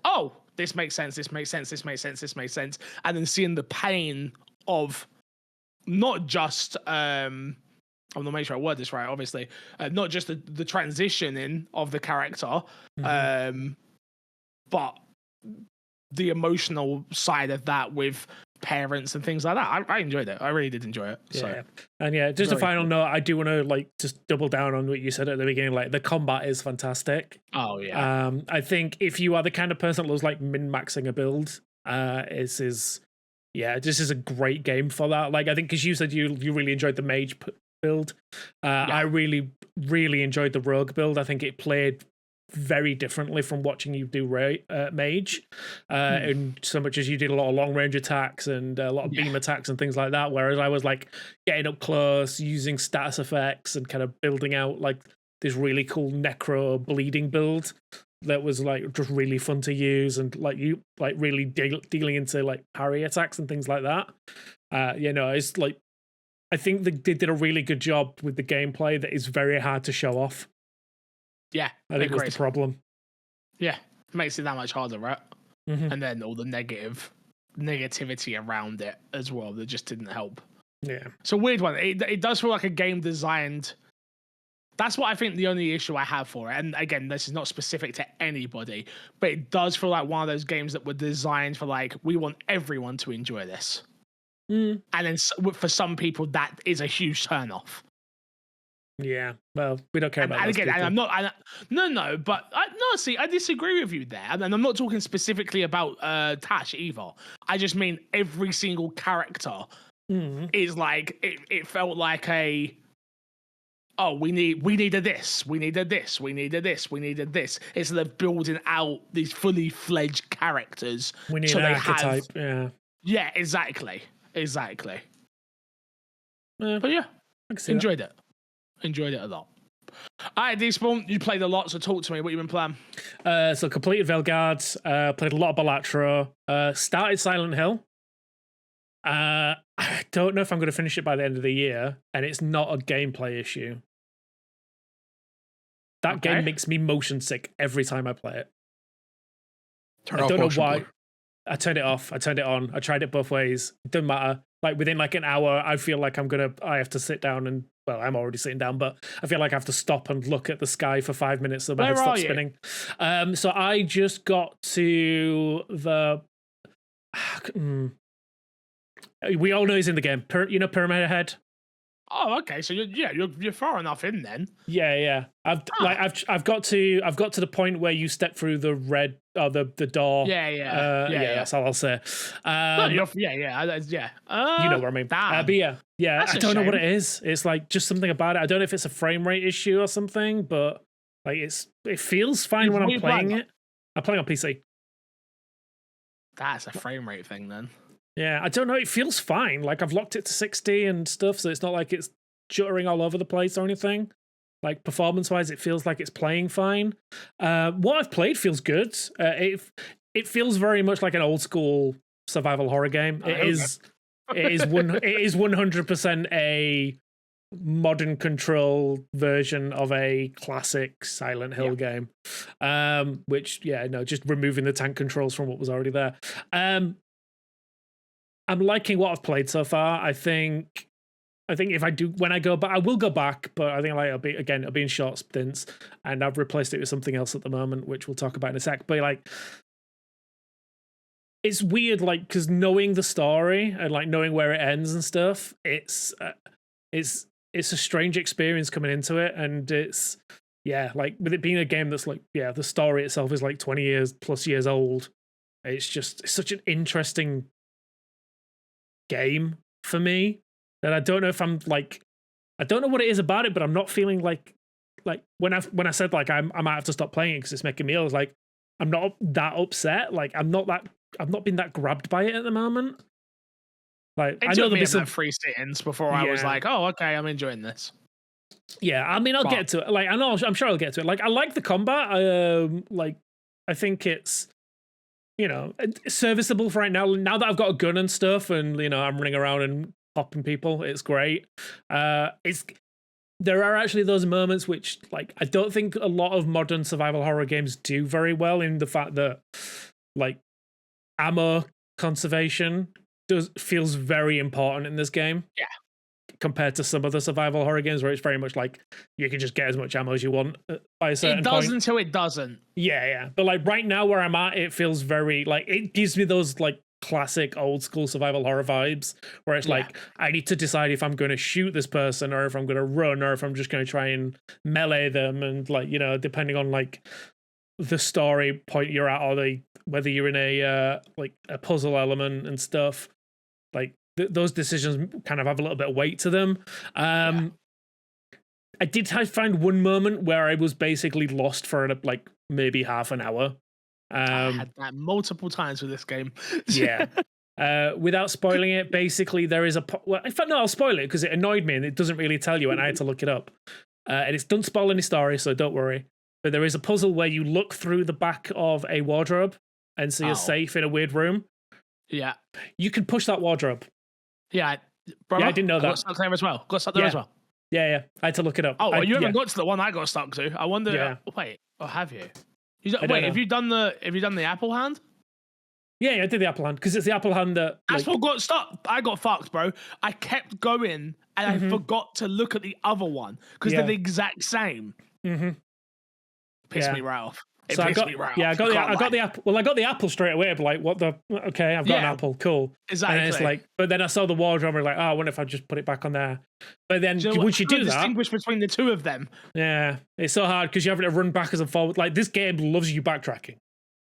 Oh, this makes sense. And then seeing the pain of not just I'm gonna make sure I word this right, obviously, not just the transitioning of the character, but the emotional side of that with parents and things like that. I enjoyed it. I really did enjoy it. So. And just a final note, I do want to just double down on what you said at the beginning. Like the combat is fantastic. Oh yeah. I think if you are the kind of person that loves like min-maxing a build, this is a great game for that. Like I think because you said you really enjoyed the mage build. I really, really enjoyed the rogue build. I think it played very differently from watching you do mage, and so much as you did a lot of long range attacks and a lot of beam attacks and things like that, whereas I was like getting up close, using status effects and kind of building out like this really cool necro bleeding build that was like just really fun to use and like you like really dealing into like parry attacks and things like that. It's like I think they did a really good job with the gameplay that is very hard to show off. Yeah, I think that's the problem. Yeah, makes it that much harder, right? And then all the negativity around it as well that just didn't help. Yeah, it's a weird one. It does feel like a game designed. That's what I think the only issue I have for it. And again, this is not specific to anybody, but it does feel like one of those games that were designed for like we want everyone to enjoy this, and then for some people that is a huge turnoff. Yeah, well, we don't care about that. And again, and I'm not. See, I disagree with you there, and I'm not talking specifically about Tash either. I just mean every single character is like it felt like a. Oh, we needed this. Instead of building out these fully fledged characters, we need an archetype. Yeah, exactly. But yeah, enjoyed it a lot. All right, D-Spawn, you played a lot, so talk to me. What you been playing? So completed Veilguard, played a lot of Balatro, started Silent Hill. I don't know if I'm going to finish it by the end of the year, and it's not a gameplay issue. That game makes me motion sick every time I play it. I don't know why. I turned it off. I turned it on. I tried it both ways. It doesn't matter. Like within like an hour, I feel like I have to sit down and, well, I'm already sitting down, but I feel like I have to stop and look at the sky for 5 minutes so my head stops spinning. So I just got to the. We all know he's in the game. Pyramid Head. Oh, okay. So you're far enough in then. Yeah. I've got to the point where you step through the red or the door. Yeah. That's all I'll say. You know what I mean. But yeah. I don't know what it is. It's like just something about it. I don't know if it's a frame rate issue or something, but like it feels fine when I'm playing it. I'm playing on PC. That's a frame rate thing then. Yeah, I don't know. It feels fine. Like I've locked it to 60 and stuff, so it's not like it's juttering all over the place or anything. Like performance-wise, it feels like it's playing fine. What I've played feels good. It feels very much like an old school survival horror game. It is 100% a modern control version of a classic Silent Hill game. Which just removing the tank controls from what was already there. I'm liking what I've played so far. I think if I do, when I go back, I will go back, but I think it'll be in short stints, and I've replaced it with something else at the moment, which we'll talk about in a sec. But like, it's weird, like, because knowing the story and like knowing where it ends and stuff, it's a strange experience coming into it, and it's like with it being a game that's like the story itself is like 20 years plus years old. It's such an interesting game for me that I don't know if I'm like, I don't know what it is about it, but I'm not feeling like when I said like I might have to stop playing it because it's making me ill. I was like, I'm not that upset. Like I've not been that grabbed by it at the moment. Like I know there'll be some free sit-ins before I was like, oh, okay, I'm enjoying this. Yeah, I mean, I'll get to it. Like I'm sure I'll get to it. Like I like the combat. Like I think it's serviceable for right now. Now that I've got a gun and stuff, and I'm running around and popping people, it's great. There are actually those moments which, like, I don't think a lot of modern survival horror games do very well, in the fact that, like, ammo conservation feels very important in this game. Yeah. Compared to some other survival horror games where it's very much like you can just get as much ammo as you want by a certain point. It does until it doesn't. Yeah. But like right now where I'm at, it feels very like, it gives me those like classic old school survival horror vibes where it's like, I need to decide if I'm going to shoot this person or if I'm going to run or if I'm just going to try and melee them. And like, depending on like the story point you're at or whether you're in a puzzle element and stuff, like, those decisions kind of have a little bit of weight to them. I did find one moment where I was basically lost for like maybe half an hour. I had that multiple times with this game. Without spoiling it, basically there is in fact, no, I'll spoil it because it annoyed me and it doesn't really tell you, and I had to look it up. And it doesn't spoil any story, so don't worry. But there is a puzzle where you look through the back of a wardrobe and see a safe in a weird room. Yeah, you can push that wardrobe. Yeah, I didn't know that. Got stuck there as well. Yeah. I had to look it up. Oh, you haven't got to the one I got stuck to. I wonder. Wait, or have you? Have you done the apple hand? Yeah, I did the apple hand because it's the apple hand that. That's what got stuck. I got fucked, bro. I kept going and I forgot to look at the other one because they're the exact same. Pissed me right off. I got the apple. Well, I got the apple straight away. But like, what the? Okay, I've got an apple. Cool. Exactly. And it's like, but then I saw the wardrobe. And like, I wonder if I just put it back on there. But then once you do that, distinguish between the two of them. Yeah, it's so hard because you have to run backwards and forward. Like this game loves you backtracking.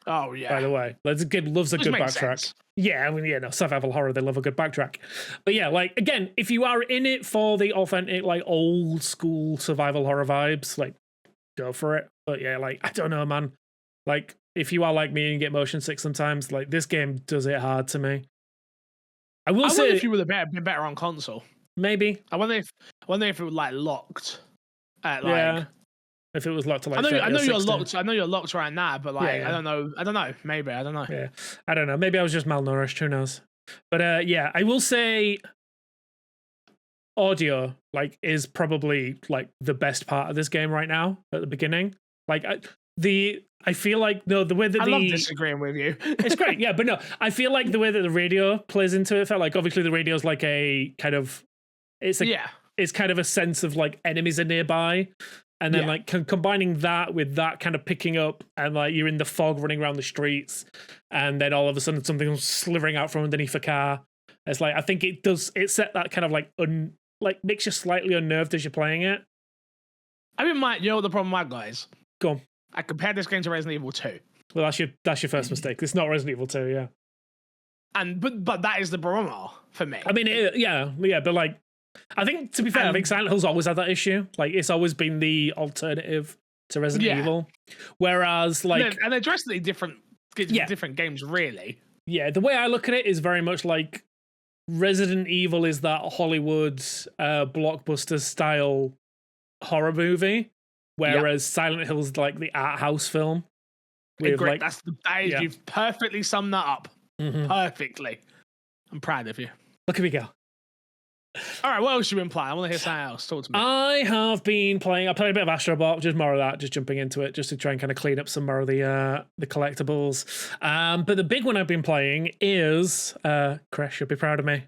Oh yeah. By the way, like, this game loves a good backtrack. Sense. Yeah, I mean, survival horror, they love a good backtrack. But yeah, like again, if you are in it for the authentic, like old school survival horror vibes, like go for it. But yeah, like I don't know, man. Like, if you are like me and get motion sick sometimes, like this game does it hard to me. I will say, if you would have been better on console, maybe. I wonder if it was like locked at like If it was locked to like, I know you're 60. locked. I know you're locked right now, but like, I don't know. Maybe I don't know. Yeah, I don't know. Maybe I was just malnourished. Who knows? But yeah, I will say, audio like is probably like the best part of this game right now. At the beginning, like I feel like the way that I love disagreeing with you. It's great, yeah, but no, I feel like the way that the radio plays into it felt like obviously the radio is like a kind of it's kind of a sense of like enemies are nearby. And then like combining that with that kind of picking up and like you're in the fog running around the streets and then all of a sudden something slithering out from underneath a car. It's like, I think it set that kind of like, makes you slightly unnerved as you're playing it. I mean, you know what the problem with that, guys? Go on. I compared this game to Resident Evil 2. Well, that's your first mistake. It's not Resident Evil 2, yeah. But that is the barometer for me. I mean, but like, I think, to be fair, I think Silent Hill's always had that issue. Like, it's always been the alternative to Resident Evil. Whereas, like... And they're drastically different games, really. Yeah, the way I look at it is very much like Resident Evil is that Hollywood blockbuster-style horror movie, whereas Silent Hill's like the art house film. Great. You've perfectly summed that up. Mm-hmm. Perfectly. I'm proud of you. Look at me go. All right, what else have you been playing? I want to hear something else. Talk to me. I have been playing. I played a bit of Astro Bot, just more of that, just jumping into it, just to try and kind of clean up some more of the collectibles. But the big one I've been playing is Crash. You'll be proud of me.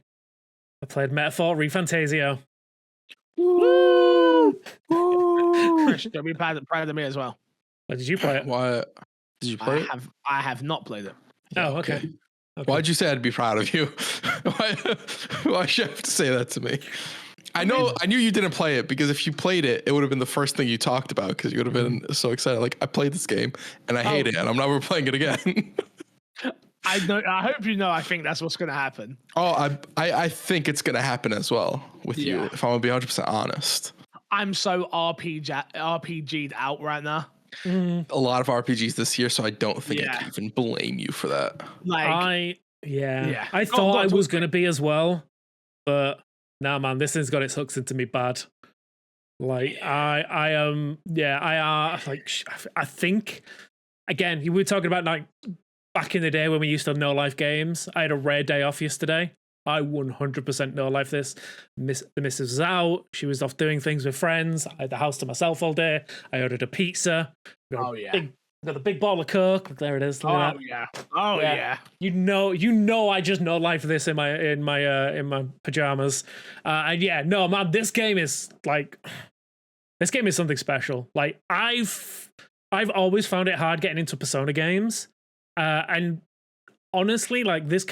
I played Metaphor ReFantazio. Woo! Crash, you'll be proud of me as well. Did you play it? Why did you play it? I have not played it. Oh, okay. Why'd you say I'd be proud of you? Why should you have to say that to me? I knew you didn't play it because if you played it, it would have been the first thing you talked about because you would have been so excited. Like, I played this game and I hate it and I'm never playing it again. I hope you know I think that's what's going to happen. Oh, I think it's going to happen as well with you, if I'm going to be 100% honest. I'm so RPG'd out right now. A lot of RPGs this year, so I don't think I can even blame you for that. I thought I was gonna be as well, but nah, man, this thing's got its hooks into me bad. Like I think again, we were talking about like back in the day when we used to have no life games. I had a rare day off yesterday. I 100% no life this. The missus was out. She was off doing things with friends. I had the house to myself all day. I ordered a pizza. Got a big bottle of Coke. There it is. Oh yeah. You know, I just no life this in my pajamas. Man, this game is something special. Like I've always found it hard getting into Persona games, and honestly, like this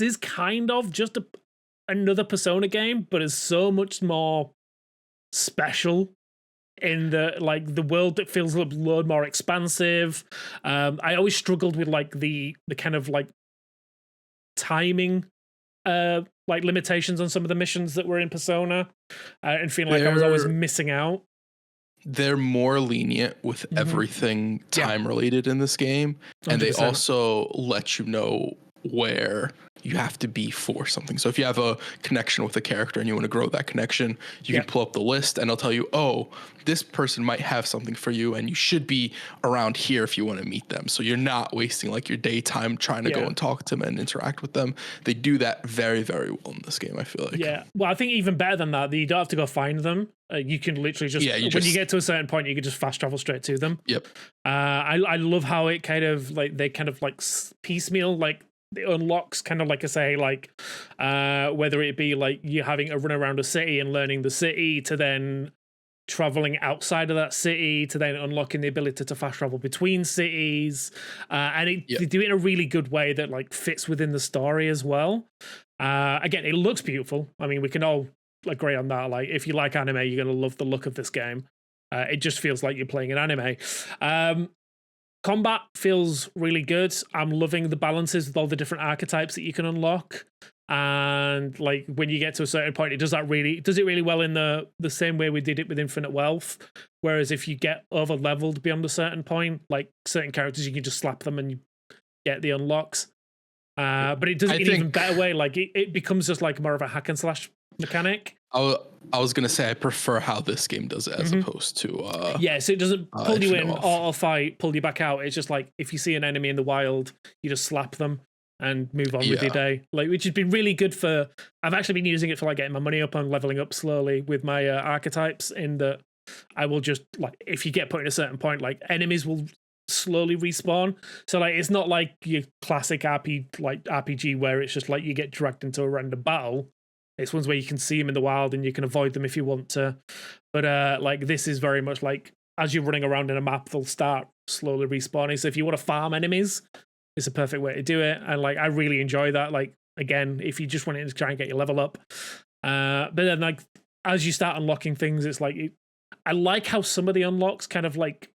is kind of just another Persona game, but it's so much more special in the world that feels a lot more expansive. I always struggled with like the kind of like timing like limitations on some of the missions that were in Persona, and feeling like I was always missing out. They're more lenient with everything time related in this game, 100%. And they also let you know where you have to be for something. So if you have a connection with a character and you want to grow that connection, you can pull up the list and it'll tell you, oh, this person might have something for you and you should be around here if you want to meet them. So you're not wasting like your daytime trying to go and talk to them and interact with them. They do that very, very well in this game, I feel like. Yeah. Well, I think even better than that, you don't have to go find them. You can literally just, when you get to a certain point, you can just fast travel straight to them. Yep. I love how it kind of like, they kind of like piecemeal, like, it unlocks kind of like I say, like whether it be like you having a run around a city and learning the city, to then traveling outside of that city, to then unlocking the ability to fast travel between cities, and they do it in a really good way that like fits within the story as well. Again, it looks beautiful. I mean, we can all agree on that. Like, if you like anime, you're gonna love the look of this game. It just feels like you're playing an anime. Combat feels really good. I'm loving the balances with all the different archetypes that you can unlock. And like when you get to a certain point, it does it really well in the same way we did it with Infinite Wealth. Whereas if you get over leveled beyond a certain point, like certain characters, you can just slap them and you get the unlocks. But it does it in an even better way. Like it becomes just like more of a hack and slash mechanic. I was gonna say I prefer how this game does it as opposed to so it doesn't pull you in, auto fight, pull you back out. It's just like if you see an enemy in the wild, you just slap them and move on with your day. Like, which has been really good for. I've actually been using it for like getting my money up and leveling up slowly with my archetypes. In that, I will just like if you get put in a certain point, like enemies will slowly respawn. So like it's not like your classic RPG where it's just like you get dragged into a random battle. It's ones where you can see them in the wild and you can avoid them if you want to. But like this is very much like as you're running around in a map, they'll start slowly respawning. So if you want to farm enemies, it's a perfect way to do it. And like I really enjoy that. Like again, if you just want to try and get your level up. But then like as you start unlocking things, it's like I like how some of the unlocks kind of like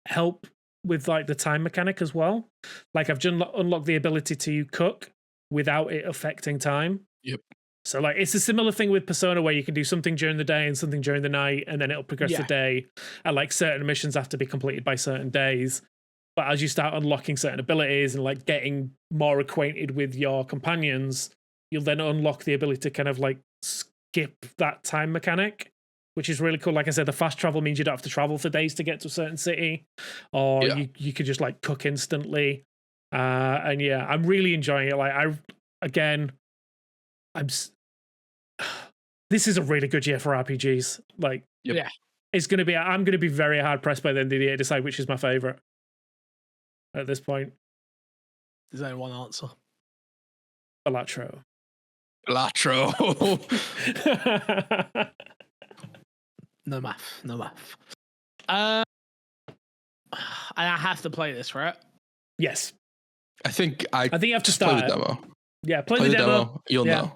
help with like the time mechanic as well. Like I've just unlocked the ability to cook without it affecting time. Yep. So like it's a similar thing with Persona where you can do something during the day and something during the night, and then it'll progress the day. And like certain missions have to be completed by certain days. But as you start unlocking certain abilities and like getting more acquainted with your companions, you'll then unlock the ability to kind of like skip that time mechanic, which is really cool. Like I said, the fast travel means you don't have to travel for days to get to a certain city, or you could just like cook instantly. And yeah, I'm really enjoying it. Like this is a really good year for RPGs. Like, it's going to be. I'm going to be very hard pressed by the end of the year to decide which is my favorite. At this point, there's only one answer. Balatro. No math. And I have to play this, right? Yes. I think you have to start play the demo. Yeah, play the demo. You'll know.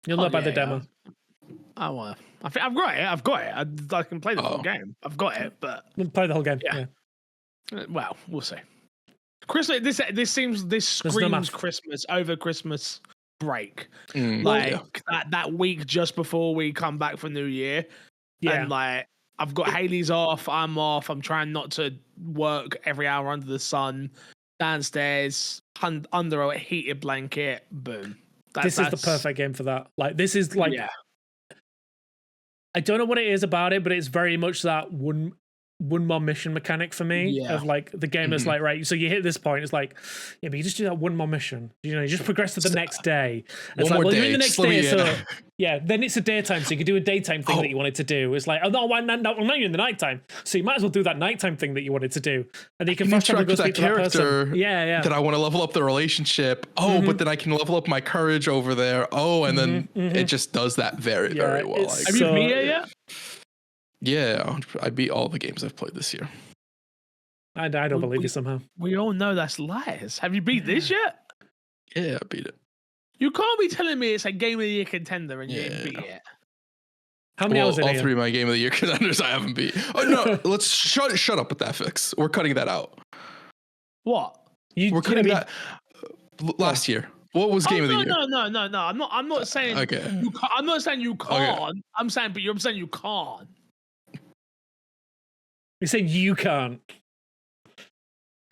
You'll know by the demo. I want to. I think I've got it. I can play the full game. I've got it, but we'll play the whole game. Yeah. Well, we'll see. Christmas. This screams Christmas over Christmas break. That week just before we come back for New Year. Yeah. And like I've got Haley's off. I'm off. I'm trying not to work every hour under the sun. Downstairs, under a heated blanket. Boom. This is the perfect game for that. Like this is like I don't know what it is about it, but it's very much that one more mission mechanic for me of like the game is like, right, so you hit this point, it's like, yeah, but you just do that one more mission, you just progress to the next day. It's like, well, you're in the next day, so then it's a daytime, so you can do a daytime thing that you wanted to do. It's like, oh no, now you're in the nighttime, so you might as well do that nighttime thing that you wanted to do, and then you can fast travel to that character that I want to level up the relationship. But then I can level up my courage over there. And then it just does that very very well. Like, have you beat it yet? Yeah, I beat all the games I've played this year. I don't believe you somehow. We all know that's lies. Have you beat this yet? Yeah, I beat it. You can't be telling me it's a Game of the Year contender and you didn't beat it. How many hours? All three of my Game of the Year contenders I haven't beat. Oh no, let's shut up with that fix. We're cutting that out. What? We're cutting that last year. What was Game of the Year? No. I'm not saying. Okay. I'm not saying you can't. Okay. I'm saying you can't. You said you can't.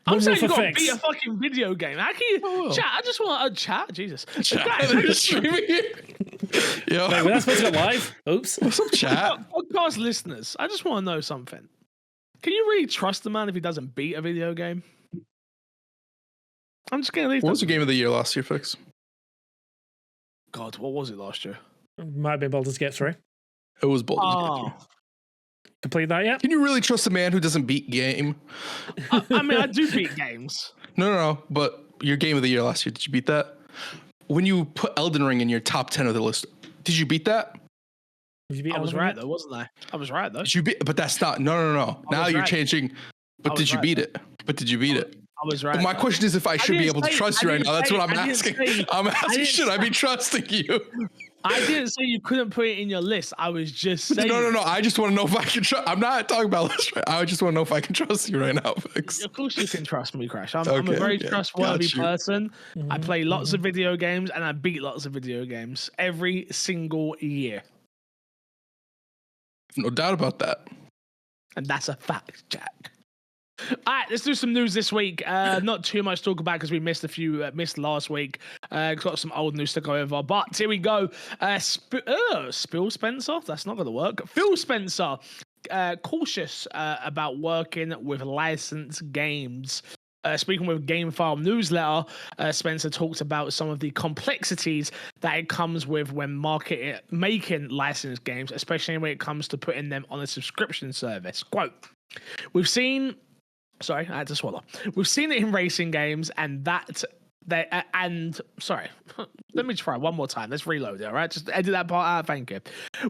I'm saying you gotta beat a fucking video game. How can you chat? I just want a chat. Jesus. They're streaming it. Yeah. Wait, we're not supposed to go live. Oops. What's up, chat? Podcast listeners, I just want to know something. Can you really trust a man if he doesn't beat a video game? I'm just gonna leave. What was your Game of the Year last year, Fix? God, what was it last year? Might have been Baldur's Gate 3. It was Baldur's Gate 3. Complete that yet? Can you really trust a man who doesn't beat game? I mean, I do beat games. No. But your Game of the Year last year, did you beat that? When you put Elden Ring in your top 10 of the list, did you beat that? I was right though, wasn't I? I was right though. Did you beat? But that's not. No. Now you're changing. But did you beat it? But did you beat it? I was right. But my question is if I should be able to trust you right now. That's what I'm asking. I'm asking, should I be trusting you? I didn't say you couldn't put it in your list. I was just saying. No. I just want to know if I can trust. I'm not talking about list. Right? I just want to know if I can trust you right now, Fix. Of course you can trust me, Crash. I'm a very trustworthy person. I play lots of video games and I beat lots of video games every single year. No doubt about that. And that's a fact, Jack. All right, let's do some news this week. Not too much to talk about because we missed missed last week. Got some old news to go over, but here we go. Phil Spencer, that's not going to work. Phil Spencer, cautious about working with licensed games. Speaking with GameFile newsletter, Spencer talked about some of the complexities that it comes with when making licensed games, especially when it comes to putting them on a subscription service. Quote, we've seen it in racing games let me try one more time. Let's reload it, all right? Just edit that part out. Thank you.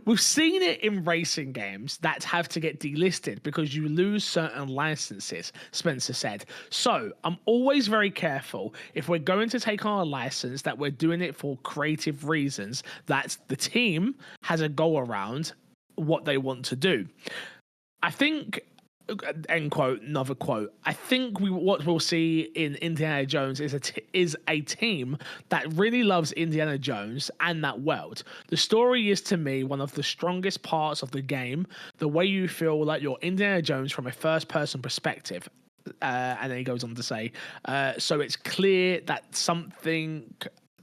We've seen it in racing games that have to get delisted because you lose certain licenses, Spencer said. So I'm always very careful if we're going to take on a license that we're doing it for creative reasons, that the team has a goal around what they want to do. I think... End quote. Another quote. I think what we'll see in Indiana Jones is a team that really loves Indiana Jones and that world. The story is, to me, one of the strongest parts of the game. The way you feel like you're Indiana Jones from a first-person perspective. And then he goes on to say, so it's clear that something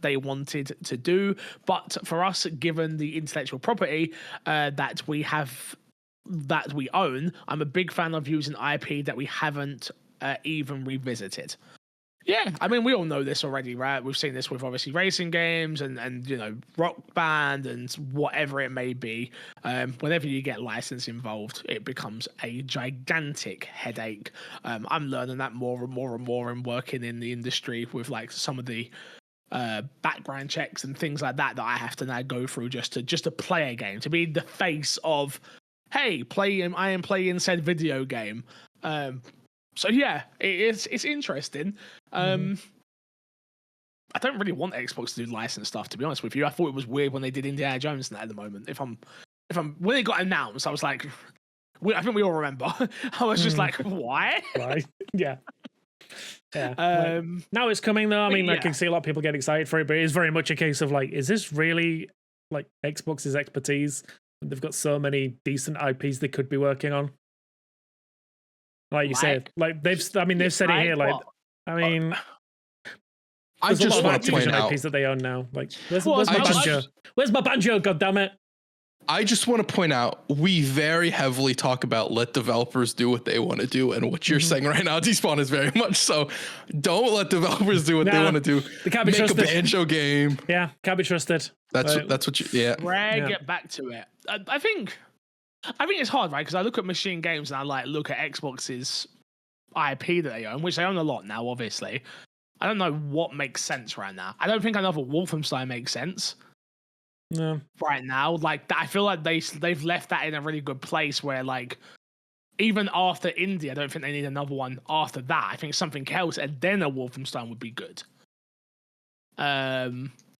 they wanted to do, but for us, given the intellectual property that we own, I'm a big fan of using IP that we haven't even revisited. Yeah, I mean, we all know this already, right? We've seen this with obviously racing games and you know, Rock Band and whatever it may be. Whenever you get license involved, it becomes a gigantic headache. I'm learning that more and more and more and working in the industry with like some of the background checks and things like that I have to now go through just to play a game, to be the face of, hey, I am playing said video game. So yeah, it's interesting. I don't really want Xbox to do licensed stuff, to be honest with you. I thought it was weird when they did Indiana Jones at the moment. When it got announced, I was like, I think we all remember. I was just like, why? Right. Yeah. Yeah. Now it's coming though. I mean, I can see a lot of people get excited for it, but it's very much a case of like, is this really like Xbox's expertise? They've got so many decent IPs they could be working on. Like you said, like they've said it here. Like, I mean, I just want to point out IPs that they own now. Like, where's my banjo? Where's my banjo? God damn it! I just want to point out, we very heavily talk about let developers do what they want to do, and what you're saying right now, Despawn, is very much so. Don't let developers do what they want to do. They can't be trusted. Make a banjo game. Yeah, can't be trusted. That's what you. Yeah. Get back to it. I think it's hard, right? Because I look at Machine Games and I look at Xbox's IP that they own, which they own a lot now, obviously. I don't know what makes sense right now. I don't think another Wolfenstein makes sense. No. Right now, like I feel like they've left that in a really good place where, like, even after India, I don't think they need another one after that. I think something else and then a Wolfenstein would be good.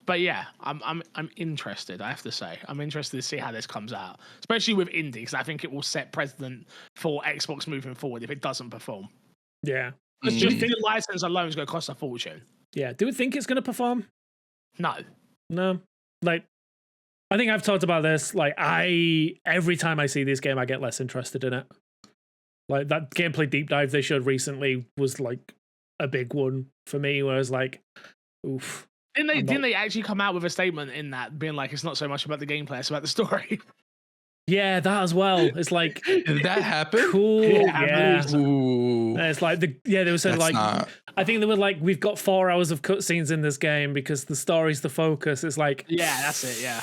But yeah, I'm interested. I have to say, I'm interested to see how this comes out, especially with indie, because I think it will set precedent for Xbox moving forward if it doesn't perform. Yeah, because just the license alone is going to cost a fortune. Yeah, do we think it's going to perform? No. Like, I think I've talked about this. Like, every time I see this game, I get less interested in it. Like, that gameplay deep dive they showed recently was like a big one for me, where I was like, oof. Didn't they actually come out with a statement in that, being like, it's not so much about the gameplay, it's about the story? Yeah, that as well. It's like, did that happen? Cool. Yeah. Ooh. It's like they were saying like, I think they were like, we've got 4 hours of cutscenes in this game because the story's the focus. It's like, yeah, that's it. Yeah.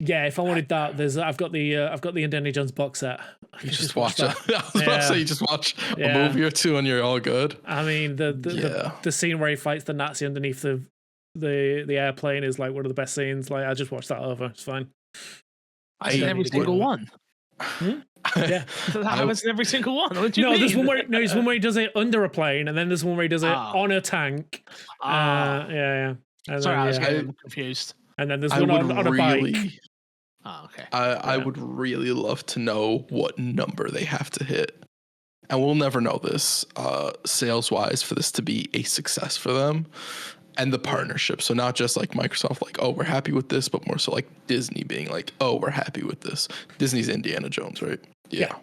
Yeah, if I wanted that, I've got the Indiana Jones box set. You just watch it. I was about to say, you just watch a movie or two and you're all good. I mean, the scene where he fights the Nazi underneath the airplane is like one of the best scenes. Like, I just watched that over. It's fine. Every single one. Yeah, that happens in every single one. There's one where he does it under a plane, and then there's one where he does it on a tank. Yeah. And sorry, I was getting confused. And then there's one on a bike. Oh, okay. I would really love to know what number they have to hit. And we'll never know this sales-wise for this to be a success for them. And the partnership. So not just like Microsoft, like, oh, we're happy with this, but more so like Disney being like, oh, we're happy with this. Disney's Indiana Jones, right? Yeah.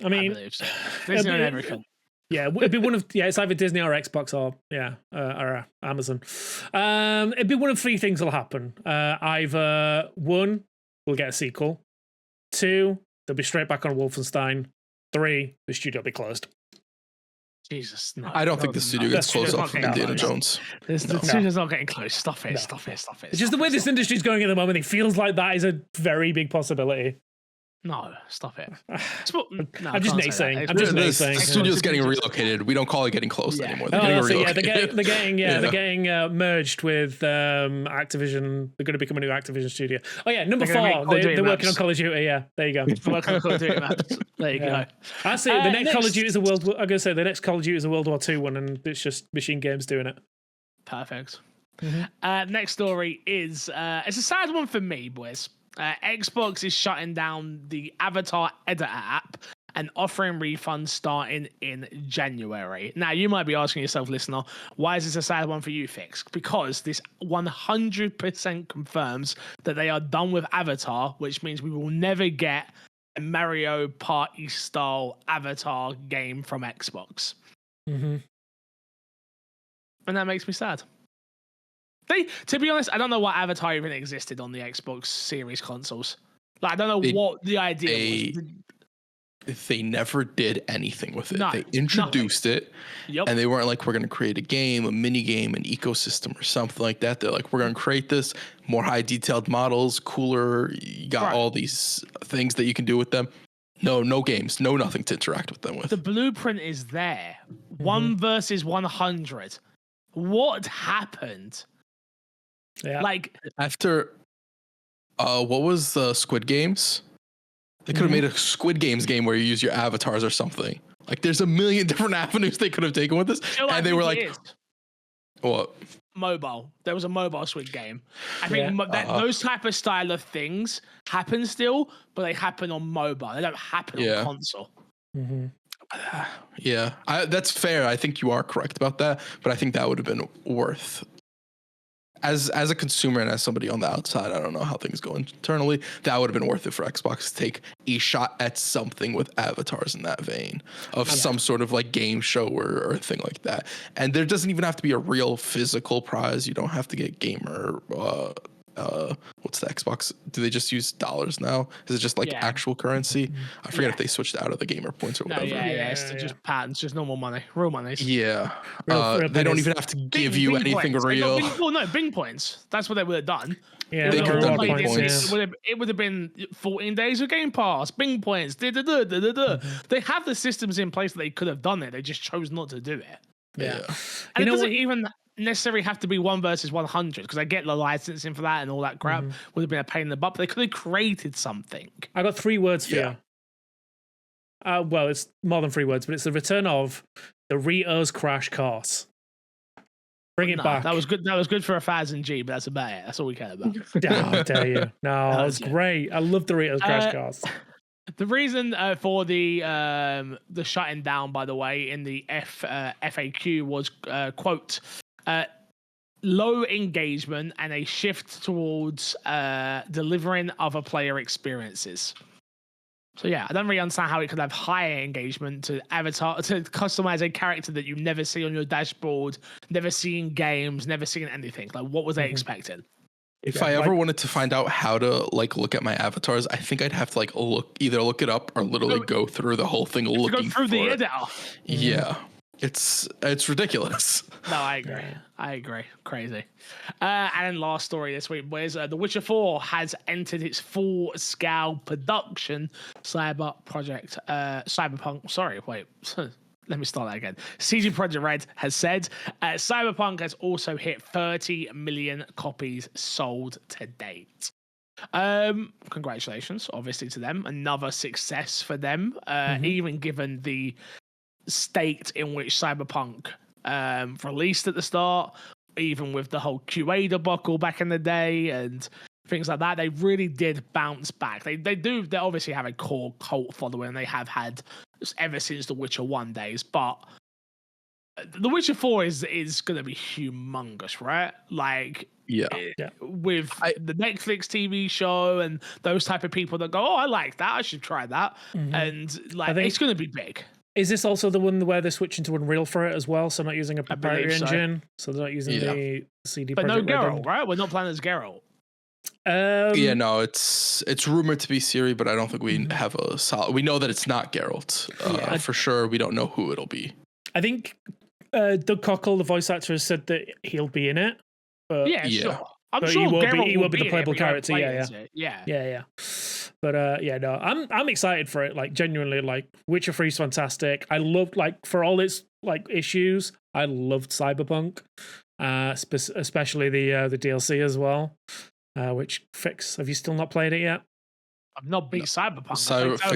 I mean, Disney on everything. Yeah, it'd be one of it's either Disney or Xbox or Amazon. It'd be one of three things will happen. Either one, we'll get a sequel. Two, they'll be straight back on Wolfenstein. Three, the studio will be closed. Jesus, no. I don't think the studio gets close off from Indiana Jones. The studio's not getting close. Stop it. It's just the way this industry's going at the moment. It feels like that is a very big possibility. No, stop it. I'm just naysaying. The studio's getting relocated. We don't call it getting close anymore. They're getting relocated. They're getting merged with Activision. They're going to become a new Activision studio. Oh yeah, number 4. They're working on Call of Duty. Yeah, there you go. Working on Call of Duty maps. There you go. I see. The next Call of Duty is I'm going to say the next Call of Duty is a World War II one, and it's just Machine Games doing it. Perfect. Next story is it's a sad one for me, boys. Xbox is shutting down the Avatar Editor app and offering refunds starting in January. Now, you might be asking yourself, listener, why is this a sad one for you, Fix? Because this 100% confirms that they are done with Avatar, which means we will never get a Mario Party-style Avatar game from Xbox. And that makes me sad. To be honest, I don't know why Avatar even existed on the Xbox Series consoles. Like, I don't know what the idea was. They never did anything with it. They introduced it, and they weren't like, we're going to create a game, a mini game, an ecosystem, or something like that. They're like, we're going to create this, more high detailed models, cooler. You got all these things that you can do with them. No games, nothing to interact with them with. The blueprint is there. 1 versus 100. What happened? Yeah. Like after what was the Squid Games? They could have made a Squid Games game where you use your avatars or something. Like there's a million different avenues they could have taken with this. And they were like, what? Mobile. There was a mobile Squid Game. I think those type of style of things happen still, but they happen on mobile. They don't happen on console. Yeah, that's fair. I think you are correct about that, but I think that would have been worth. As a consumer and as somebody on the outside, I don't know how things go internally. That would have been worth it for Xbox to take a shot at something with avatars in that vein of some sort of like game show or a thing like that. And there doesn't even have to be a real physical prize. You don't have to get gamer. What's the Xbox? Do they just use dollars now? Is it just like actual currency? I forget if they switched out of the gamer points or whatever. It's just patents, just normal money, real money. Yeah, they don't even have to give you anything real. Bing points. That's what they would have done. Yeah, they could have done Bing points. It would have been 14 days of Game Pass, Bing points. They have the systems in place that they could have done it. They just chose not to do it. Yeah, and it doesn't even necessarily have to be 1 versus 100 because I get the licensing for that and all that crap would have been a pain in the butt, but they could have created something. I got 3 words for you. Well, it's more than 3 words, but it's the return of Doritos Crash Course. Bring it back. That was good. That was good for 1000G, but that's about it. That's all we care about. How dare you? No, that was great. I love Doritos Crash Course. The reason for the shutting down, by the way, in the FAQ was quote. Low engagement and a shift towards delivering other player experiences. So yeah, I don't really understand how it could have higher engagement to customize a character that you never see on your dashboard, never see in games, never seen anything. Like, what was they expecting? If I ever wanted to find out how to like look at my avatars, I think I'd have to like either look it up or literally go through the whole thing looking for the editor. Yeah. It's ridiculous. No, I agree. Crazy. And then last story this week, boys. The Witcher 4 has entered its full-scale production Cyberpunk. Sorry, wait. Let me start that again. CD Projekt Red has said Cyberpunk has also hit 30 million copies sold to date. Congratulations, obviously, to them. Another success for them, even given the state in which Cyberpunk released at the start, even with the whole QA debacle back in the day and things like that. They really did bounce back. They obviously have a core cult following, and they have had ever since the Witcher 1 days, but the Witcher 4 is going to be humongous, right? Like, with the Netflix TV show and those type of people that go, oh, I like that, I should try that. And like, it's going to be big. Is this also the one where they're switching to Unreal for it as well? So not using a proprietary engine, so they're not using the CD. But Projekt no Geralt, Red right? We're not playing as Geralt. No, it's rumored to be Ciri, but I don't think we have a solid. We know that it's not Geralt for sure. We don't know who it'll be. I think Doug Cockle, the voice actor, has said that he'll be in it. But Sure. I'm sure he will be the in playable it, character. Yeah. But no, I'm excited for it. Like genuinely, like Witcher 3 is fantastic. I loved for all its like issues, I loved Cyberpunk, especially the DLC as well. Which Fix? Have you still not played it yet? I've not beat Cyberpunk.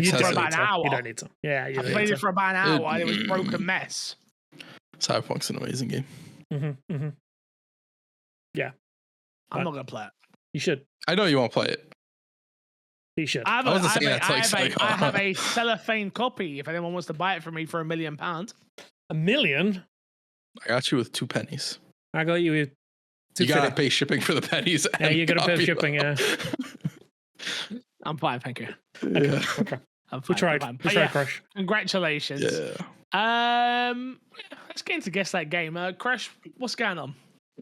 You for about an hour. You don't need to. Yeah, I played it for about an hour. It was a broken mess. Cyberpunk's an amazing game. Yeah. I'm not gonna play it. You should. I know you won't play it. You should. I have a cellophane copy. If anyone wants to buy it from me for £1 million. $1 million? I got you with 2 pennies. I got you with. You gotta pay shipping for the pennies. Yeah, you gotta pay shipping. Yeah. I'm fine, thank you. Okay. We tried. Crash. Congratulations. Yeah. Let's get into guess that game. Crash, what's going on?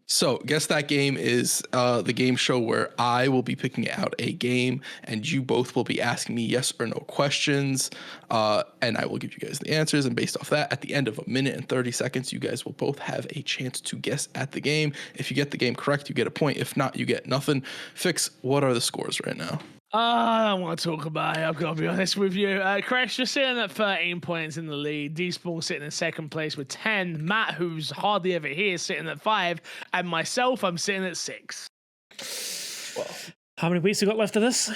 So, Guess That Game is the game show where I will be picking out a game and you both will be asking me yes or no questions. And I will give you guys the answers. And based off that, at the end of 1 minute and 30 seconds, you guys will both have a chance to guess at the game. If you get the game correct, you get a point. If not, you get nothing. Fix, what are the scores right now? I don't want to talk about it. I've got to be honest with you. Crash, you're sitting at 13 points in the lead. D-Spawn sitting in second place with 10. Matt, who's hardly ever here, sitting at 5. And myself, I'm sitting at 6. Well, how many weeks have we got left of this?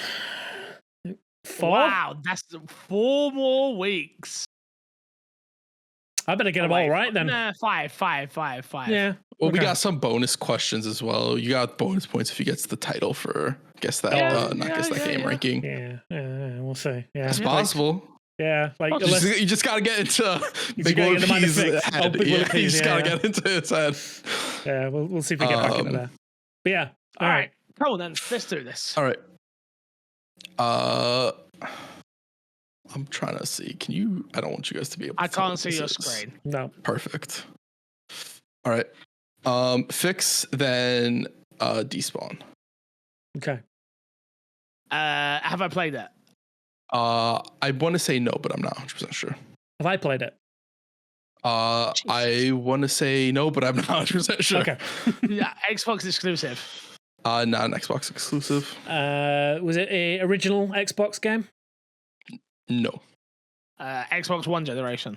4? Wow, that's 4 more weeks. I better get them all right then. Nah, 5. Yeah. Well, we got some bonus questions as well. You got bonus points if you get the title for Guess That, Guess That Game ranking. Yeah, we'll see. Yeah, it's possible. Yeah, you just gotta get into Big Willie P's head. You just gotta get into his head. Yeah, we'll see if we get back into there. But yeah, all right. Come on then, let's do this. All right. I'm trying to see. Can you? I don't want you guys to be able. I can't see your screen. No. Perfect. All right. Fix then. Despawn. Okay. Have I played it? I want to say no, but I'm not 100% sure. Have I played it? I want to say no, but I'm not 100% sure. Okay. Yeah, Xbox exclusive. Not an Xbox exclusive. Was it a original Xbox game? No. Xbox One generation.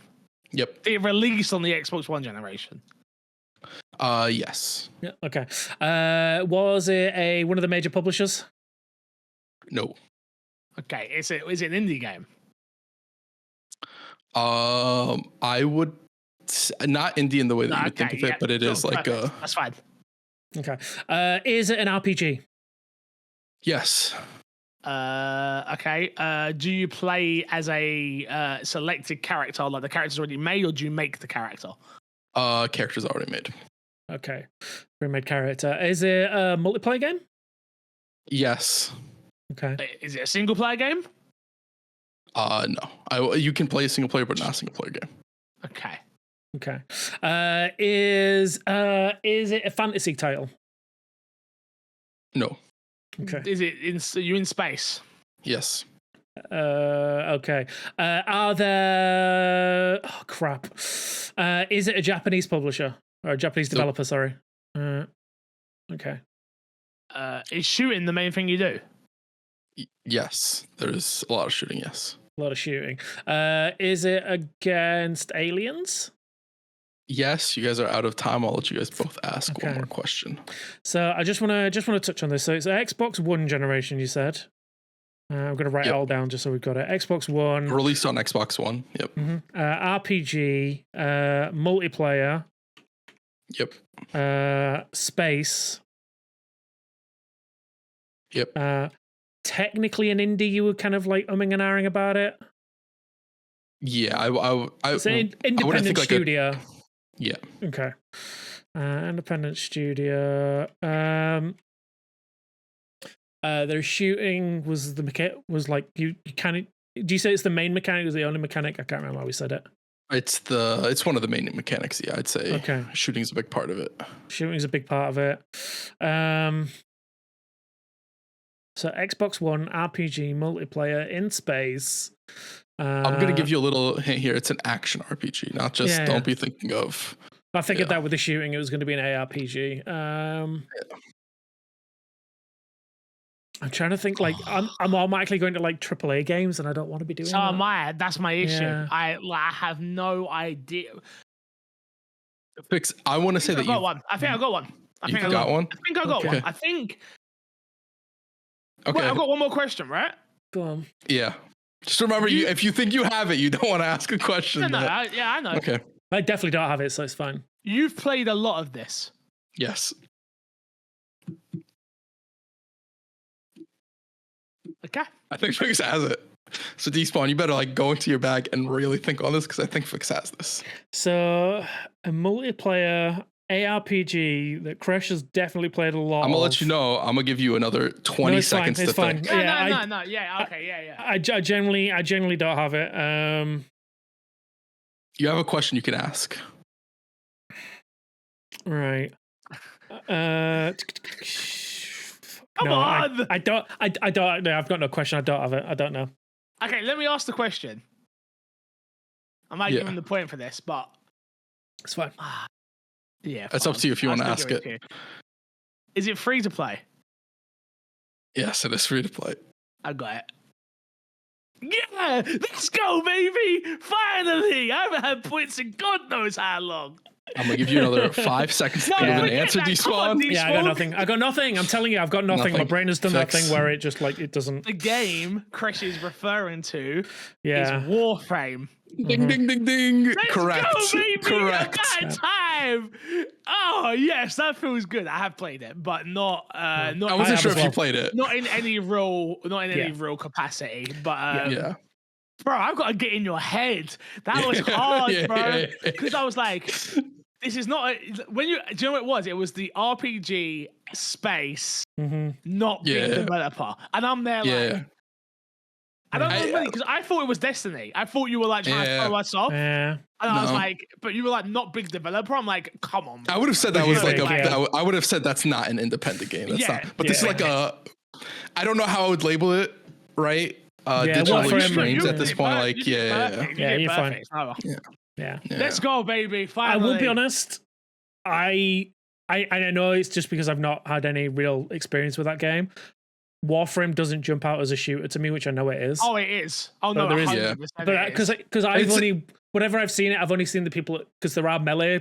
Yep. It released on the Xbox One generation. Yes. Yeah. Okay. Was it one of the major publishers? No. Okay. Is it an indie game? I would not indie in the way that you would think of it, but it is like a. That's fine. Okay. Is it an RPG? Yes. Okay. Do you play as a selected character, like the character's already made, or do you make the character? Character's already made. Okay. Pre-made character. Is it a multiplayer game? Yes. Okay. Is it a single player game? No. You can play a single player, but not a single player game. Okay. Okay. Is it a fantasy title? No. Okay. Is it you in space? Yes. Okay. Are there? Oh crap. Is it a Japanese publisher or a Japanese developer? Sorry. Okay. Is shooting the main thing you do? Yes. There's a lot of shooting. Yes. A lot of shooting. Is it against aliens? Yes, you guys are out of time. I'll let you guys both ask one more question. So I just want to touch on this. So it's an Xbox One generation, you said. I'm going to write it all down just so we've got it. Xbox One. Released on Xbox One. Yep. Mm-hmm. RPG, multiplayer. Yep. Space. Yep. Technically an indie, you were kind of like umming and ahhing about it. Yeah, it's an independent studio. Yeah. Okay. Independent studio. Their shooting was like you kind of. Do you say it's the main mechanic or the only mechanic? I can't remember how we said it. It's one of the main mechanics. Yeah, I'd say. Okay. Shooting's a big part of it. Shooting's a big part of it. So Xbox One RPG multiplayer in space. I'm gonna give you a little hint here. It's an action RPG, not just. Don't be thinking of. I figured that with the shooting, it was going to be an ARPG. I'm trying to think. Like, I'm automatically going to like AAA games, and I don't want to be doing. that. That's my issue. Yeah. I have no idea. I want to say that I got one. I think I got one. I think I got one. I think I got one. I think. Okay. Wait, I've got one more question, right? Go on. Yeah. Just remember, if you think you have it, you don't want to ask a question. No, I know. Okay. I definitely don't have it, so it's fine. You've played a lot of this. Yes. Okay. I think Fix has it. So Despawn, you better like go into your bag and really think on this because I think Fix has this. So a multiplayer ARPG that Crash has definitely played a lot. I'm gonna let you know. I'm gonna give you another 20 seconds to think. No. Yeah. Okay. Yeah. I generally don't have it. You have a question you can ask. Right. Come on. I don't. No, I've got no question. I don't have it. I don't know. Okay, let me ask the question. I might give him the point for this, but it's fine. Yeah, it's up to you if you want to ask it. Is it free to play? Yes, it is free to play. I got it. Yeah, let's go, baby! Finally, I haven't had points in God knows how long. I'm gonna give you another 5 seconds to give an answer, Despawn. Yeah, I got nothing. I'm telling you, I've got nothing. My brain has done that thing where it just like it doesn't. The game Crash is referring to is Warframe. Ding, ding, ding, ding. Let's Correct. Go, baby. Correct. I got time. Oh yes, that feels good. I have played it, but not. I wasn't sure if you played it. Not in any real capacity. But bro, I've got to get in your head. That was hard, bro. Because I was like, this is not. Do you know what it was? It was the RPG space, not big developer, and I'm there like. I don't know because I thought it was Destiny. I thought you were like trying to throw us off. Yeah. And I was like, but you were like not big developer. I'm like, come on. I would have said that was like I would have said that's not an independent game. That's not. But this is like a. I don't know how I would label it. Right. Digital streams at this point. Like you're fine. Yeah. Let's go, baby. Finally. I will be honest. I know it's just because I've not had any real experience with that game. Warframe doesn't jump out as a shooter to me, which I know it is. Oh, it is. Oh no, there is. But because I've only whenever I've seen it, I've only seen the people because there are melee.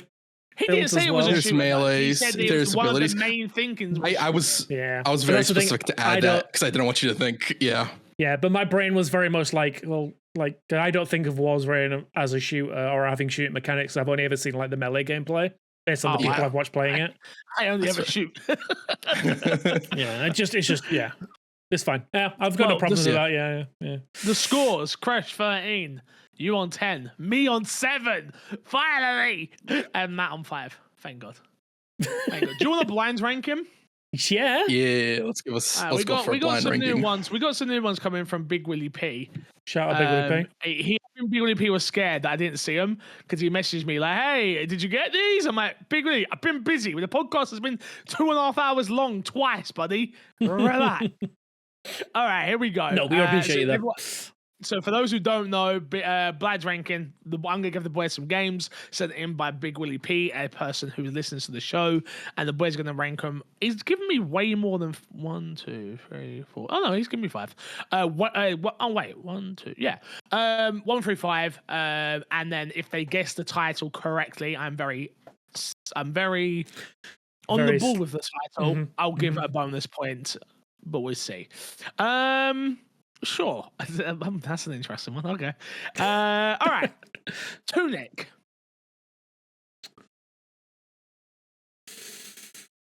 He didn't say it was a shooter. Melees. There's one abilities. of the main thinkings. I was very specific to add that because I didn't want you to think. Yeah, but my brain was very much like, I don't think of Warframe as a shooter or having shooting mechanics. I've only ever seen like the melee gameplay based on the people I've watched playing it. I only ever shoot. It's just it's fine. Yeah, I've got no problems with that. Yeah. The scores: Crash 13, you on 10, me on 7. Finally, and Matt on 5. Thank God. Do you want the blinds rank him? Yeah. Yeah. Let's go for a blind ranking. New ones. We got some new ones coming from Big Willie P. Shout out Big Willie P. Big Willie P was scared that I didn't see him because he messaged me like, "Hey, did you get these?" I'm like, "Big Willie, I've been busy. The podcast has been 2.5 hours long twice, buddy. Relax." All right, here we go. No, we appreciate that. So for those who don't know, Blad's ranking, I'm going to give the boys some games sent in by Big Willie P, a person who listens to the show, and the boys are going to rank them. He's given me way more than 1, 2, 3, 4. Oh, no, he's given me 5. 1, 2. Yeah. 1 through 5. And then if they guess the title correctly, I'm very on the ball with the title. I'll give it a bonus point, but we'll see. Sure. That's an interesting one. Okay. All right. Tunic.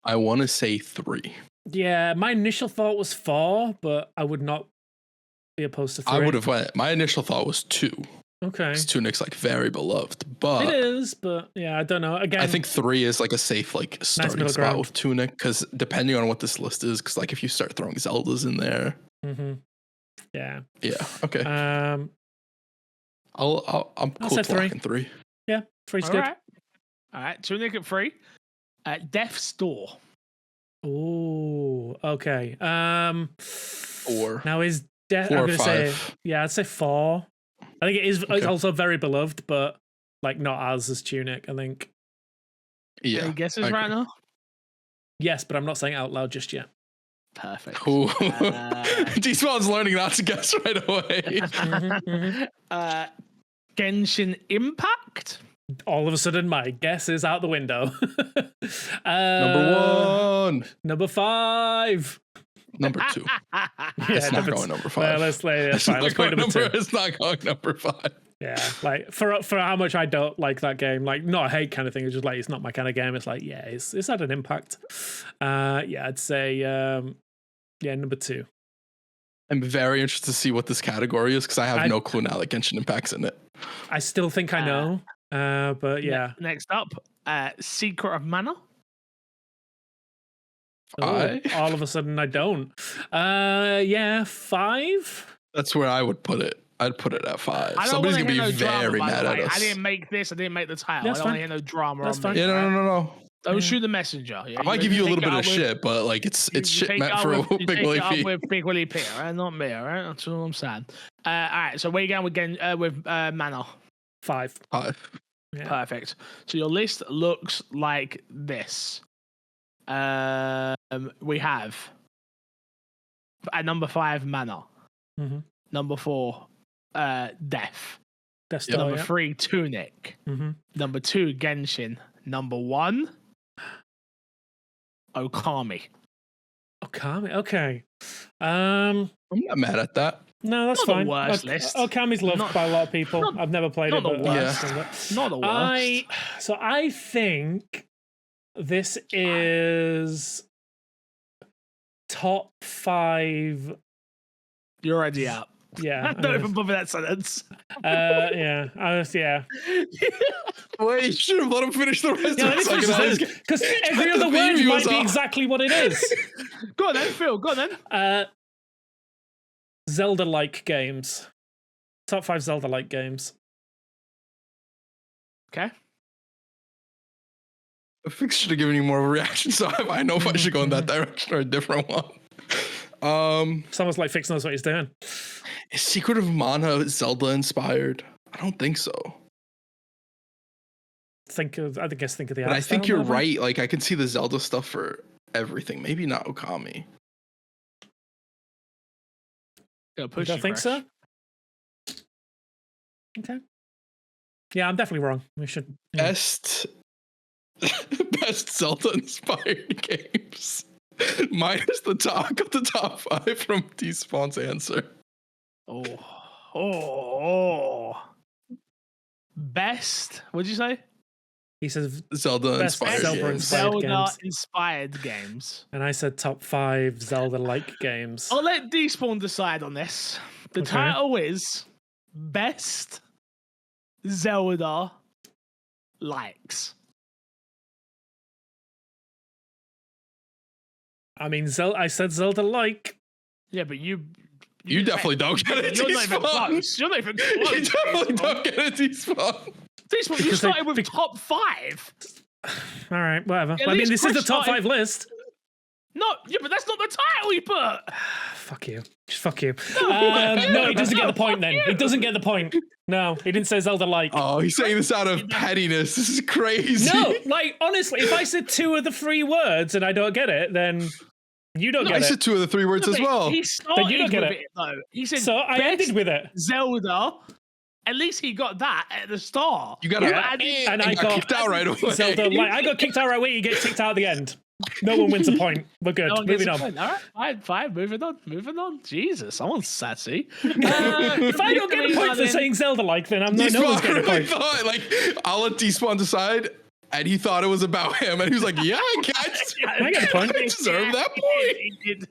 I want to say 3. Yeah, my initial thought was 4, but I would not be opposed to 3. I would have went. My initial thought was 2. Okay. Because Tunic's like very beloved, but it is. But yeah, I don't know. Again, I think 3 is like a safe like starting spot with Tunic because depending on what this list is, because like if you start throwing Zeldas in there. Yeah. Okay. I'm cool with locking 3. Yeah, 3's All good. right. All right, Tunic at 3. Death's Door. Oh, okay. 4. Now is Death? 4 I'm or gonna 5. say, yeah, I'd say 4. I think it is. Okay. It's also very beloved, but like not as Tunic. I think. Yeah. Any guesses right now? Yes, but I'm not saying out loud just yet. Perfect. Despawn's learning not to guess right away. Genshin Impact. All of a sudden, my guess is out the window. Number 1. Number 5. Number 2. It's not going number 5. Well, let's play. That's fine. Let's play number 2. It's not going number 5. Yeah, like for how much I don't like that game, like not a hate kind of thing. It's just like it's not my kind of game. It's like it's had an impact. Yeah, I'd say number 2. I'm very interested to see what this category is because I have no clue now that Genshin Impact's in it. I still think I know, but yeah. Next up, Secret of Mana. Oh, all of a sudden I don't. Yeah, 5. That's where I would put it. I'd put it at 5. I don't Somebody's gonna be no very drama, mad at us. I didn't make this. I didn't make the title. That's I don't fine. want to hear no drama. That's fine. Yeah, no. Don't shoot the messenger. Yeah, I might give you a little bit of shit, but like it's shit meant for Big Willie P. With Big Willie P, all right? Not me, all right? That's all I'm saying. All right, so where you going with Mana? 5. 5. Yeah. Perfect. So your list looks like this. We have at number 5 Mana. Mm-hmm. Number 4 Death. Death Number 3 Tunic. Mm-hmm. Number 2 Genshin. Number 1 Okami. Okami. Okay. I'm not mad at that. No, that's Not fine. the worst list. Okami's loved by a lot of people. I've never played not it, the but worst. Not the worst. So I think this is top 5. You're already out. Yeah. Don't even bother that sentence. Yeah. Yeah. Wait, you should have let him finish the rest of it. Because every other word might be exactly what it is. Go on then, Phil. Go on then. Zelda-like games. Top 5 Zelda-like games. Okay. I think I should have given you more of a reaction, so I know if I should go in that direction or a different one. Someone's like Fix knows what he's doing. Is Secret of Mana Zelda inspired? I don't think so. Think of the But I think you're right. Like I can see the Zelda stuff for everything. Maybe not Okami. You don't think so? Okay. Yeah, I'm definitely wrong. We should best Zelda inspired games. Minus the talk of the top 5 from Despawn's answer. Oh. Best. What'd you say? He says Zelda inspired games. And I said top 5 Zelda-like games. I'll let Despawn decide on this. The title is Best Zelda Likes. I mean, I said Zelda-like. Yeah, but you definitely don't get it. You're not even close. You're not even close. You definitely don't get it, Despawn. Despawn, you started with top 5. All right, whatever. I mean, this is the top 5 list. No, yeah, but that's not the title you put. Fuck you. Just fuck you. No, he doesn't get the point then. He doesn't get the point. No, he didn't say Zelda-like. Oh, he's saying this out of pettiness. This is crazy. No, like, honestly, if I said 2 of the 3 words and I don't get it, then you don't get it. I said 2 of the 3 words as well. He started you don't get with it, though. He said, so I ended with it. Zelda. At least he got that at the start. You got and I got kicked out right away. Zelda, like, I got kicked out right away. You get kicked out at the end. No one wins a point. We're good. Moving on. All right, fine. Moving on. Jesus, someone's sassy. If I don't get a point for saying Zelda-like, then I'm no one's getting a point. I'll let Despawn decide. And he thought it was about him, and he was like, "Yeah, I get a point. I deserve that point."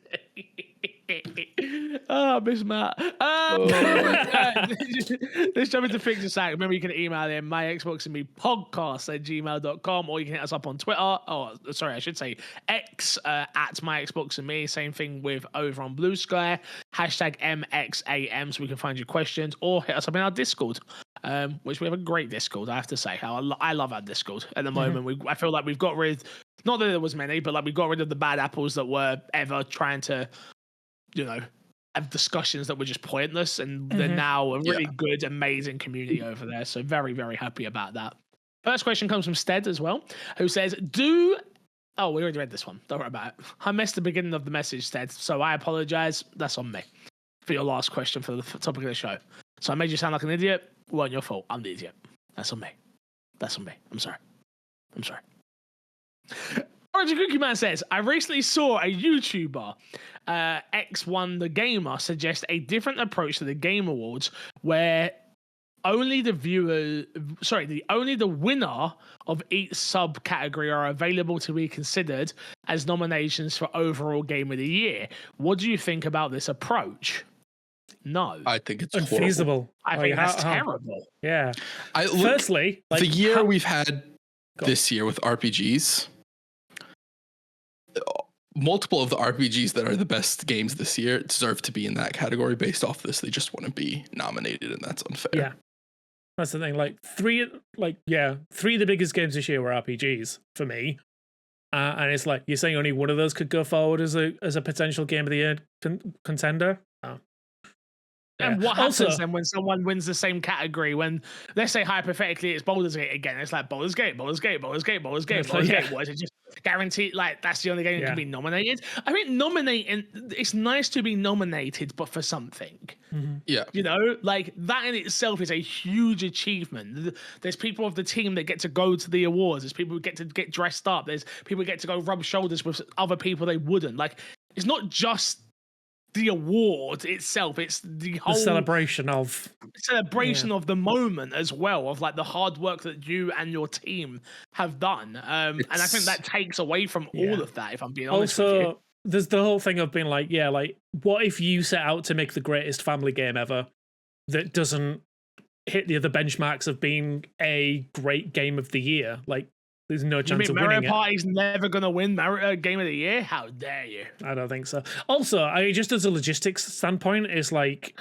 Oh, Miss Matt. Let's jump into Fix the Sack. Remember, you can email him, myxboxandmepodcast@gmail.com, or you can hit us up on Twitter. Oh, sorry, I should say X at myxboxandme. Same thing with over on Blue Sky. #MXAM, so we can find your questions, or hit us up in our Discord. which we have a great Discord, I have to say. I love our Discord at the moment. I feel like we've got rid, not that there was many, but like we've got rid of the bad apples that were ever trying to, have discussions that were just pointless, and they're now a really good, amazing community over there. So very, very happy about that. First question comes from Stead as well, who says, oh, we already read this one. Don't worry about it. I missed the beginning of the message, Stead, so I apologize. That's on me for your last question for the topic of the show. So I made you sound like an idiot. It wasn't your fault. I'm the idiot. That's on me. That's on me. I'm sorry. Orange Cookie Man says, I recently saw a YouTuber, X1 the Gamer, suggest a different approach to the Game Awards where only the winner of each subcategory are available to be considered as nominations for overall Game of the Year. What do you think about this approach? No, I think it's unfeasible. I think that's terrible. Yeah. Firstly, the year we've had this year with RPGs, multiple of the RPGs that are the best games this year deserve to be in that category based off this. They just wouldn't be nominated, and that's unfair. Yeah. That's the thing. Three of the biggest games this year were RPGs for me, and it's like you're saying only one of those could go forward as a potential Game of the Year contender. Oh. And what happens then when someone wins the same category? When, let's say hypothetically, it's Baldur's Gate again. It's like Baldur's Gate. What is it just guaranteed? Like that's the only game that can be nominated. I think nominating. It's nice to be nominated, but for something. Yeah. Like that in itself is a huge achievement. There's people of the team that get to go to the awards. There's people who get to get dressed up. There's people who get to go rub shoulders with other people they wouldn't. Like it's not just the award itself, it's the whole celebration of the moment as well, of like the hard work that you and your team have done, and I think that takes away from all of that, if I'm being honest with you. There's the whole thing of being like, what if you set out to make the greatest family game ever that doesn't hit the other benchmarks of being a great game of the year? Like, there's no chance of winning Mario Party's never going to win Game of the Year? How dare you? I don't think so. Also, just as a logistics standpoint, it's like,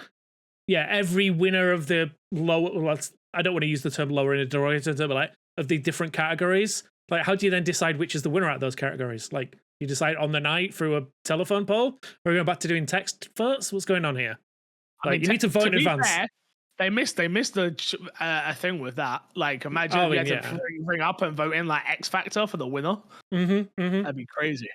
every winner of the lower, I don't want to use the term lower in a derogatory term, but like, of the different categories, like, how do you then decide which is the winner out of those categories? Like, you decide on the night through a telephone poll? Or are we going back to doing text votes? What's going on here? Like, you need to vote in advance. Fair, They missed a thing with that. Like, imagine you had to bring up and vote in like X Factor for the winner. That'd be crazy.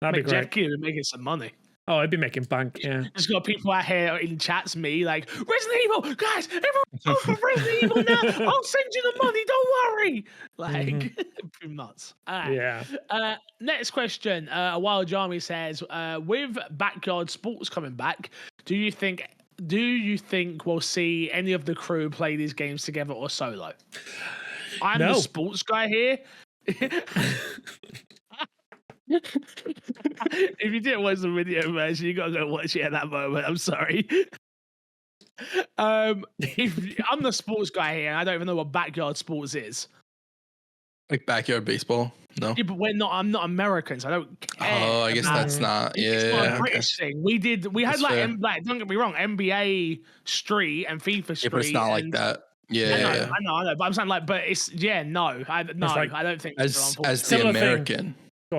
That'd be great. Jeff Keighley would be making some money. Oh, I'd be making bank. Yeah. Just got people out here in chats, me like Resident Evil, guys. Everyone vote for Resident Evil now. I'll send you the money. Don't worry. Like, nuts. Next question. A Wild Army says, with Backyard Sports coming back, do you think we'll see any of the crew play these games together or solo? I'm the sports guy here. If you didn't watch the video version, you gotta go watch it at that moment. I'm sorry. I'm the sports guy here, and I don't even know what Backyard Sports is. Like backyard baseball? No. Yeah, but I'm not American, so I don't care. Oh, I guess that's not. It's not a British thing. We had don't get me wrong, NBA Street and FIFA Street. Yeah, but it's not like that. Yeah, I know. But I'm saying like, but it's I don't think as the American.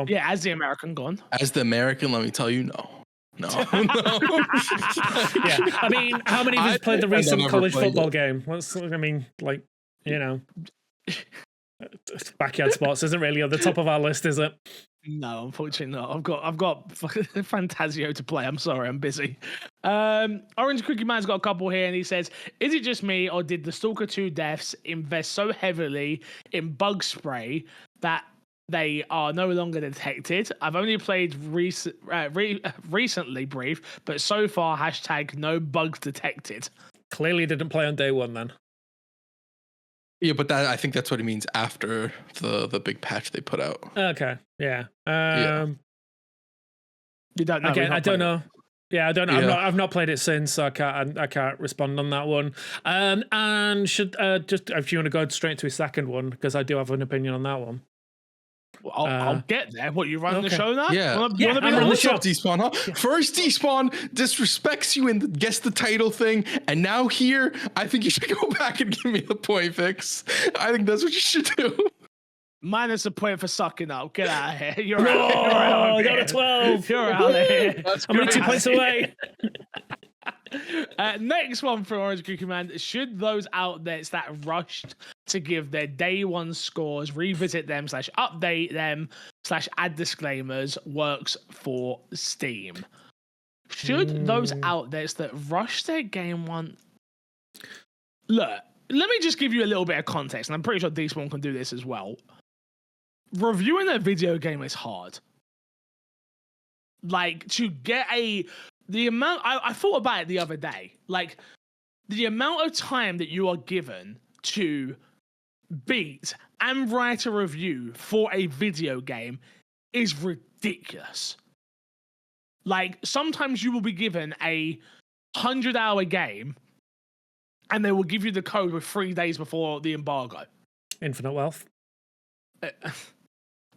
Yeah, as the American, gone. As the American, let me tell you, no. Yeah, I mean, how many of us played the recent college football game? Backyard Sports isn't really on the top of our list, is it? No, unfortunately not. I've got Fantasio to play. I'm sorry, I'm busy. Orange Cookie Man's got a couple here, and he says, "Is it just me, or did the Stalker 2 devs invest so heavily in bug spray that they are no longer detected? I've only played recently, brief, but so far #no bugs detected." Clearly didn't play on day one then. Yeah, but I think that's what he means after the big patch they put out. Okay, yeah. You don't know. Again, I don't know. Yeah, I don't know. Yeah. I've not played it since, so I can't respond on that one. And should just if you want to go straight to a second one, because I do have an opinion on that one. I'll get there. What, you running the show now? Yeah. You wanna be I'm running the What's show. up, Despawn, huh? Yeah. First, Despawn disrespects you and guess the title thing, and now here, I think you should go back and give me the point fix. I think that's what you should do. Minus a point for sucking up. Get out of here. You're No, out. I got a 12. You're out of here. I'm only 2 points away. Next one for Orange Crew Command. Should those outlets that rushed to give their day one scores revisit them / update them / add disclaimers works for Steam? Should those outlets that rush their game one... Look, let me just give you a little bit of context, and I'm pretty sure Despawn can do this as well. Reviewing a video game is hard. Like, to get the amount, I thought about it the other day. Like, the amount of time that you are given to beat and write a review for a video game is ridiculous. Like, sometimes you will be given a 100-hour game and they will give you the code with 3 days before the embargo. Infinite wealth.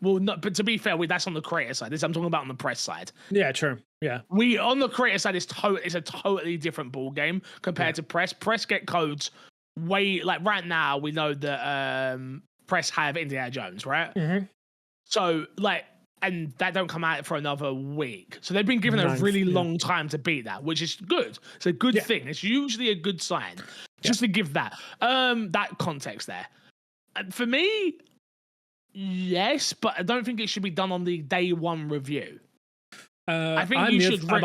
Well, no, but to be fair, that's on the creator side. This I'm talking about on the press side. Yeah, true. Yeah. On the creator side, it's a totally different ball game compared to press. Press get codes way, like right now, we know that press have Indiana Jones, right? Mm-hmm. So, like, and that don't come out for another week. So they've been given a really long time to beat that, which is good. It's a good thing. It's usually a good sign. Just to give that context there. And for me, yes, but I don't think it should be done on the day one review. I think you should I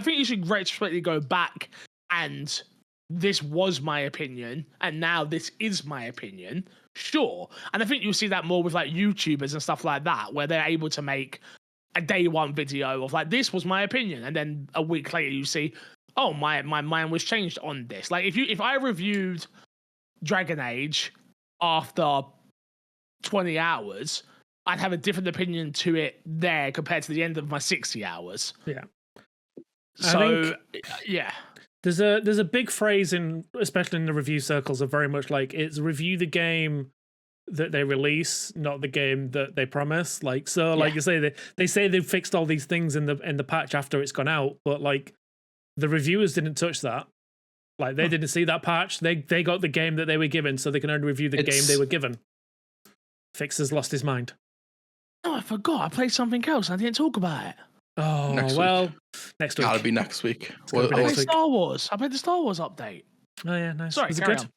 think you should retrospectively go back and this was my opinion, and now this is my opinion. Sure. And I think you'll see that more with like YouTubers and stuff like that, where they're able to make a day one video of like, this was my opinion. And then a week later you see, oh, my mind was changed on this. Like if I reviewed Dragon Age after 20 hours, I'd have a different opinion to it there compared to the end of my 60 hours. Yeah. So, yeah. There's a big phrase especially in the review circles, of very much like, it's review the game that they release, not the game that they promise. Like, so like you say, they say they've fixed all these things in the patch after it's gone out, but like the reviewers didn't touch that. Like they didn't see that patch. They got the game that they were given, so they can only review the game they were given. Fixer's lost his mind. Oh, I forgot. I played something else. I didn't talk about it. Oh, next week. Gotta be next week. I played Star Wars. I played the Star Wars update. Oh, yeah, nice. Sorry, was it carry good? on.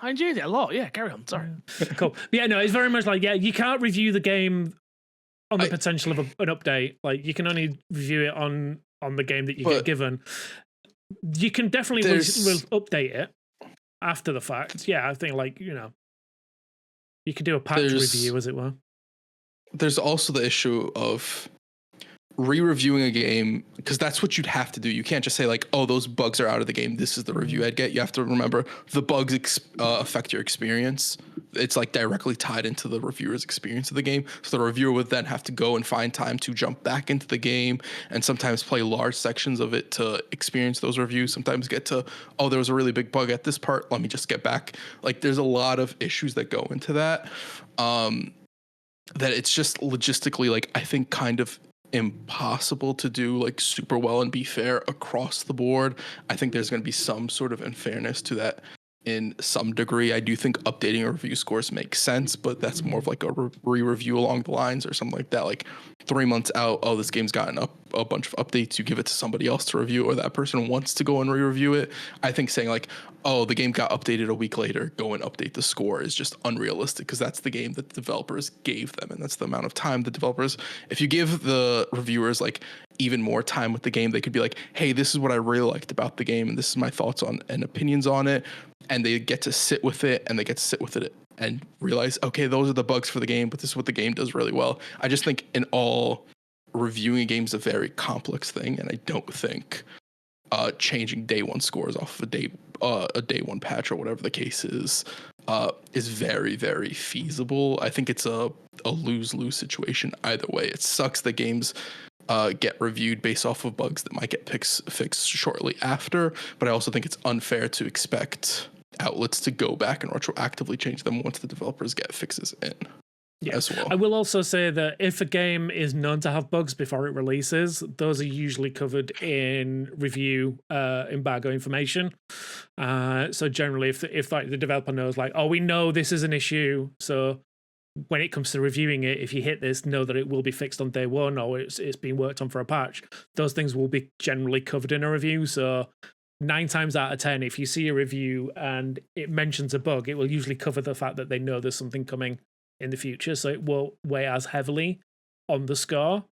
I enjoyed it a lot. Yeah, carry on. Sorry. Cool. But yeah, no, it's very much like, you can't review the game on the potential of an update. Like, you can only review it on the game that you get given. You can definitely update it after the fact. Yeah, I think, like, you can do a patch review, as it were. There's also the issue of re-reviewing a game, because that's what you'd have to do. You can't just say like, oh, those bugs are out of the game, this is the review I'd get. You have to remember the bugs affect your experience. It's like directly tied into the reviewer's experience of the game. So the reviewer would then have to go and find time to jump back into the game and sometimes play large sections of it to experience those reviews. Sometimes get to, oh, there was a really big bug at this part, let me just get back. Like, there's a lot of issues that go into that. That it's just logistically, like, I think kind of impossible to do like super well and be fair across the board. I think there's going to be some sort of unfairness to that in some degree. I do think updating review scores makes sense, but that's more of like a re-review along the lines or something like that. Like 3 months out, oh, this game's gotten a bunch of updates, you give it to somebody else to review, or that person wants to go and re-review it. I think saying like, oh, the game got updated a week later, go and update the score is just unrealistic, because that's the game that the developers gave them, and that's the amount of time the developers, if you give the reviewers like even more time with the game, they could be like, hey, this is what I really liked about the game, and this is my thoughts on and opinions on it, and they get to sit with it, and they get to sit with it and realize, okay, those are the bugs for the game, but this is what the game does really well. I just think in all, reviewing a game is a very complex thing, and I don't think changing day one scores off of a day one patch or whatever the case is very, very feasible. I think it's a lose-lose situation either way. It sucks that games get reviewed based off of bugs that might get fixed shortly after, but I also think it's unfair to expect outlets to go back and retroactively change them once the developers get fixes in. as well. I will also say that if a game is known to have bugs before it releases, those are usually covered in review embargo information. So generally, if like the developer knows, like, oh, we know this is an issue, so when it comes to reviewing it, if you hit this, know that it will be fixed on day one, or it's being worked on for a patch. Those things will be generally covered in a review. So 9 times out of 10, if you see a review and it mentions a bug, it will usually cover the fact that they know there's something coming in the future, so it won't weigh as heavily on the score.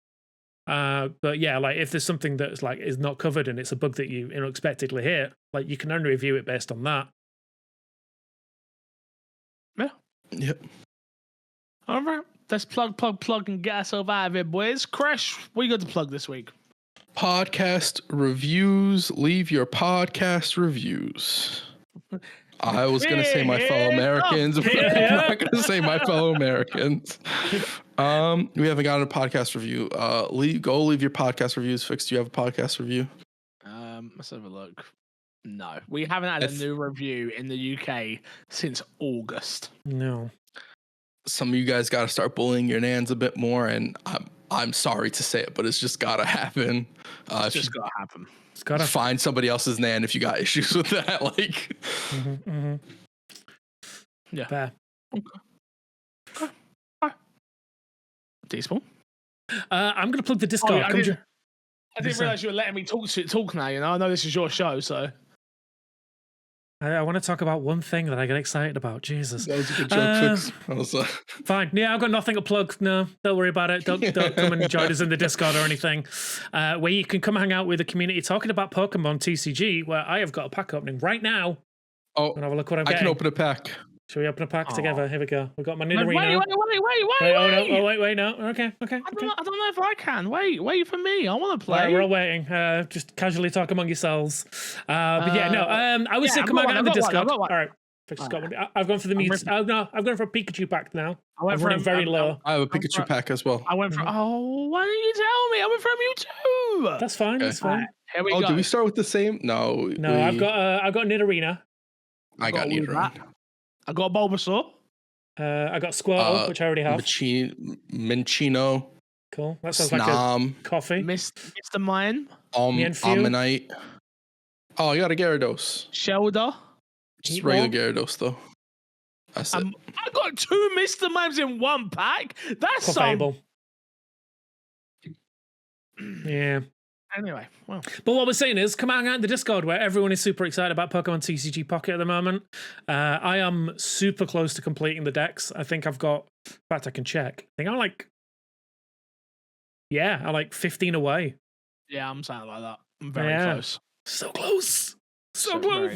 But yeah, like if there's something that's like is not covered and it's a bug that you unexpectedly hit, like you can only review it based on that. Yeah. Yep. All right. Let's plug, and get us over out of it, boys. Crash, what you got to plug this week? Podcast reviews. Leave your podcast reviews. I was going to say my fellow Americans, but I'm not going to say my fellow Americans. We haven't gotten a podcast review. Go leave your podcast reviews. Fix, do you have a podcast review? Let's have a look. No, we haven't had a new review in the UK since August. No. Some of you guys got to start bullying your nans a bit more, and I'm sorry to say it, but it's just got to happen. It's just got to happen. It's got to find somebody else's nan if you got issues with that. Like, yeah. Fair. Okay. Teaspoon. I'm gonna plug the Discord. I didn't realize you were letting me talk now. You know, I know this is your show, so. I want to talk about one thing that I get excited about. Jesus. That was a good joke, Fix. Fine. Yeah, I've got nothing to plug. No, don't worry about it. Don't come and join us in the Discord or anything. Where you can come hang out with the community talking about Pokemon TCG, where I have got a pack opening right now. Oh, and have a look what I'm getting. I can open a pack. Shall we open a pack together? Here we go. We've got my Nidorino. Wait, no. Okay. I don't know if I can. Wait for me. I want to play. Right, we're all waiting. Just casually talk among yourselves. But yeah, no. I would say come on in the Discord. All right. I've gone for the mute. I've gone for a Pikachu pack now. I'm running very low. I have a Pikachu pack as well. I went for. Oh, why didn't you tell me? I went for Mewtwo. That's fine. Okay. That's fine. Here we go. Do we start with the same? No. I've got Nidorino. I got Nidorino. I got Bulbasaur. I got Squirtle, which I already have. Minccino. Cool. That sounds like a coffee. Mr. Mime. Ammonite. Oh, I got a Gyarados. Shelder. Just regular Gyarados, though. That's it. I got 2 Mr. Mimes in one pack. That's so... Yeah. Anyway, well. But what we're saying is, come hang out in the Discord where everyone is super excited about Pokemon TCG Pocket at the moment. I am super close to completing the decks. I think I've got, in fact, I can check. I think I'm like 15 away. Yeah, I'm something like that. I'm very close. So close. So close.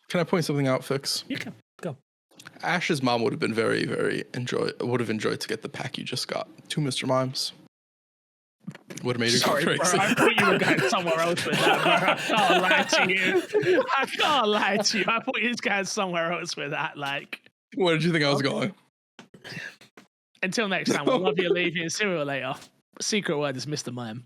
Can I point something out, Fix? You can. Go. Ash's mom would have been very, very enjoyed to get the pack you just got. 2 Mr. Mimes. Would have made her go crazy. Bro, I thought you were going somewhere else with that, bro. I can't lie to you. I thought you was going somewhere else with that. Like, where did you think I was going? Until next time, we'll love you, leave you, and see you later. Secret word is Mr. Mime.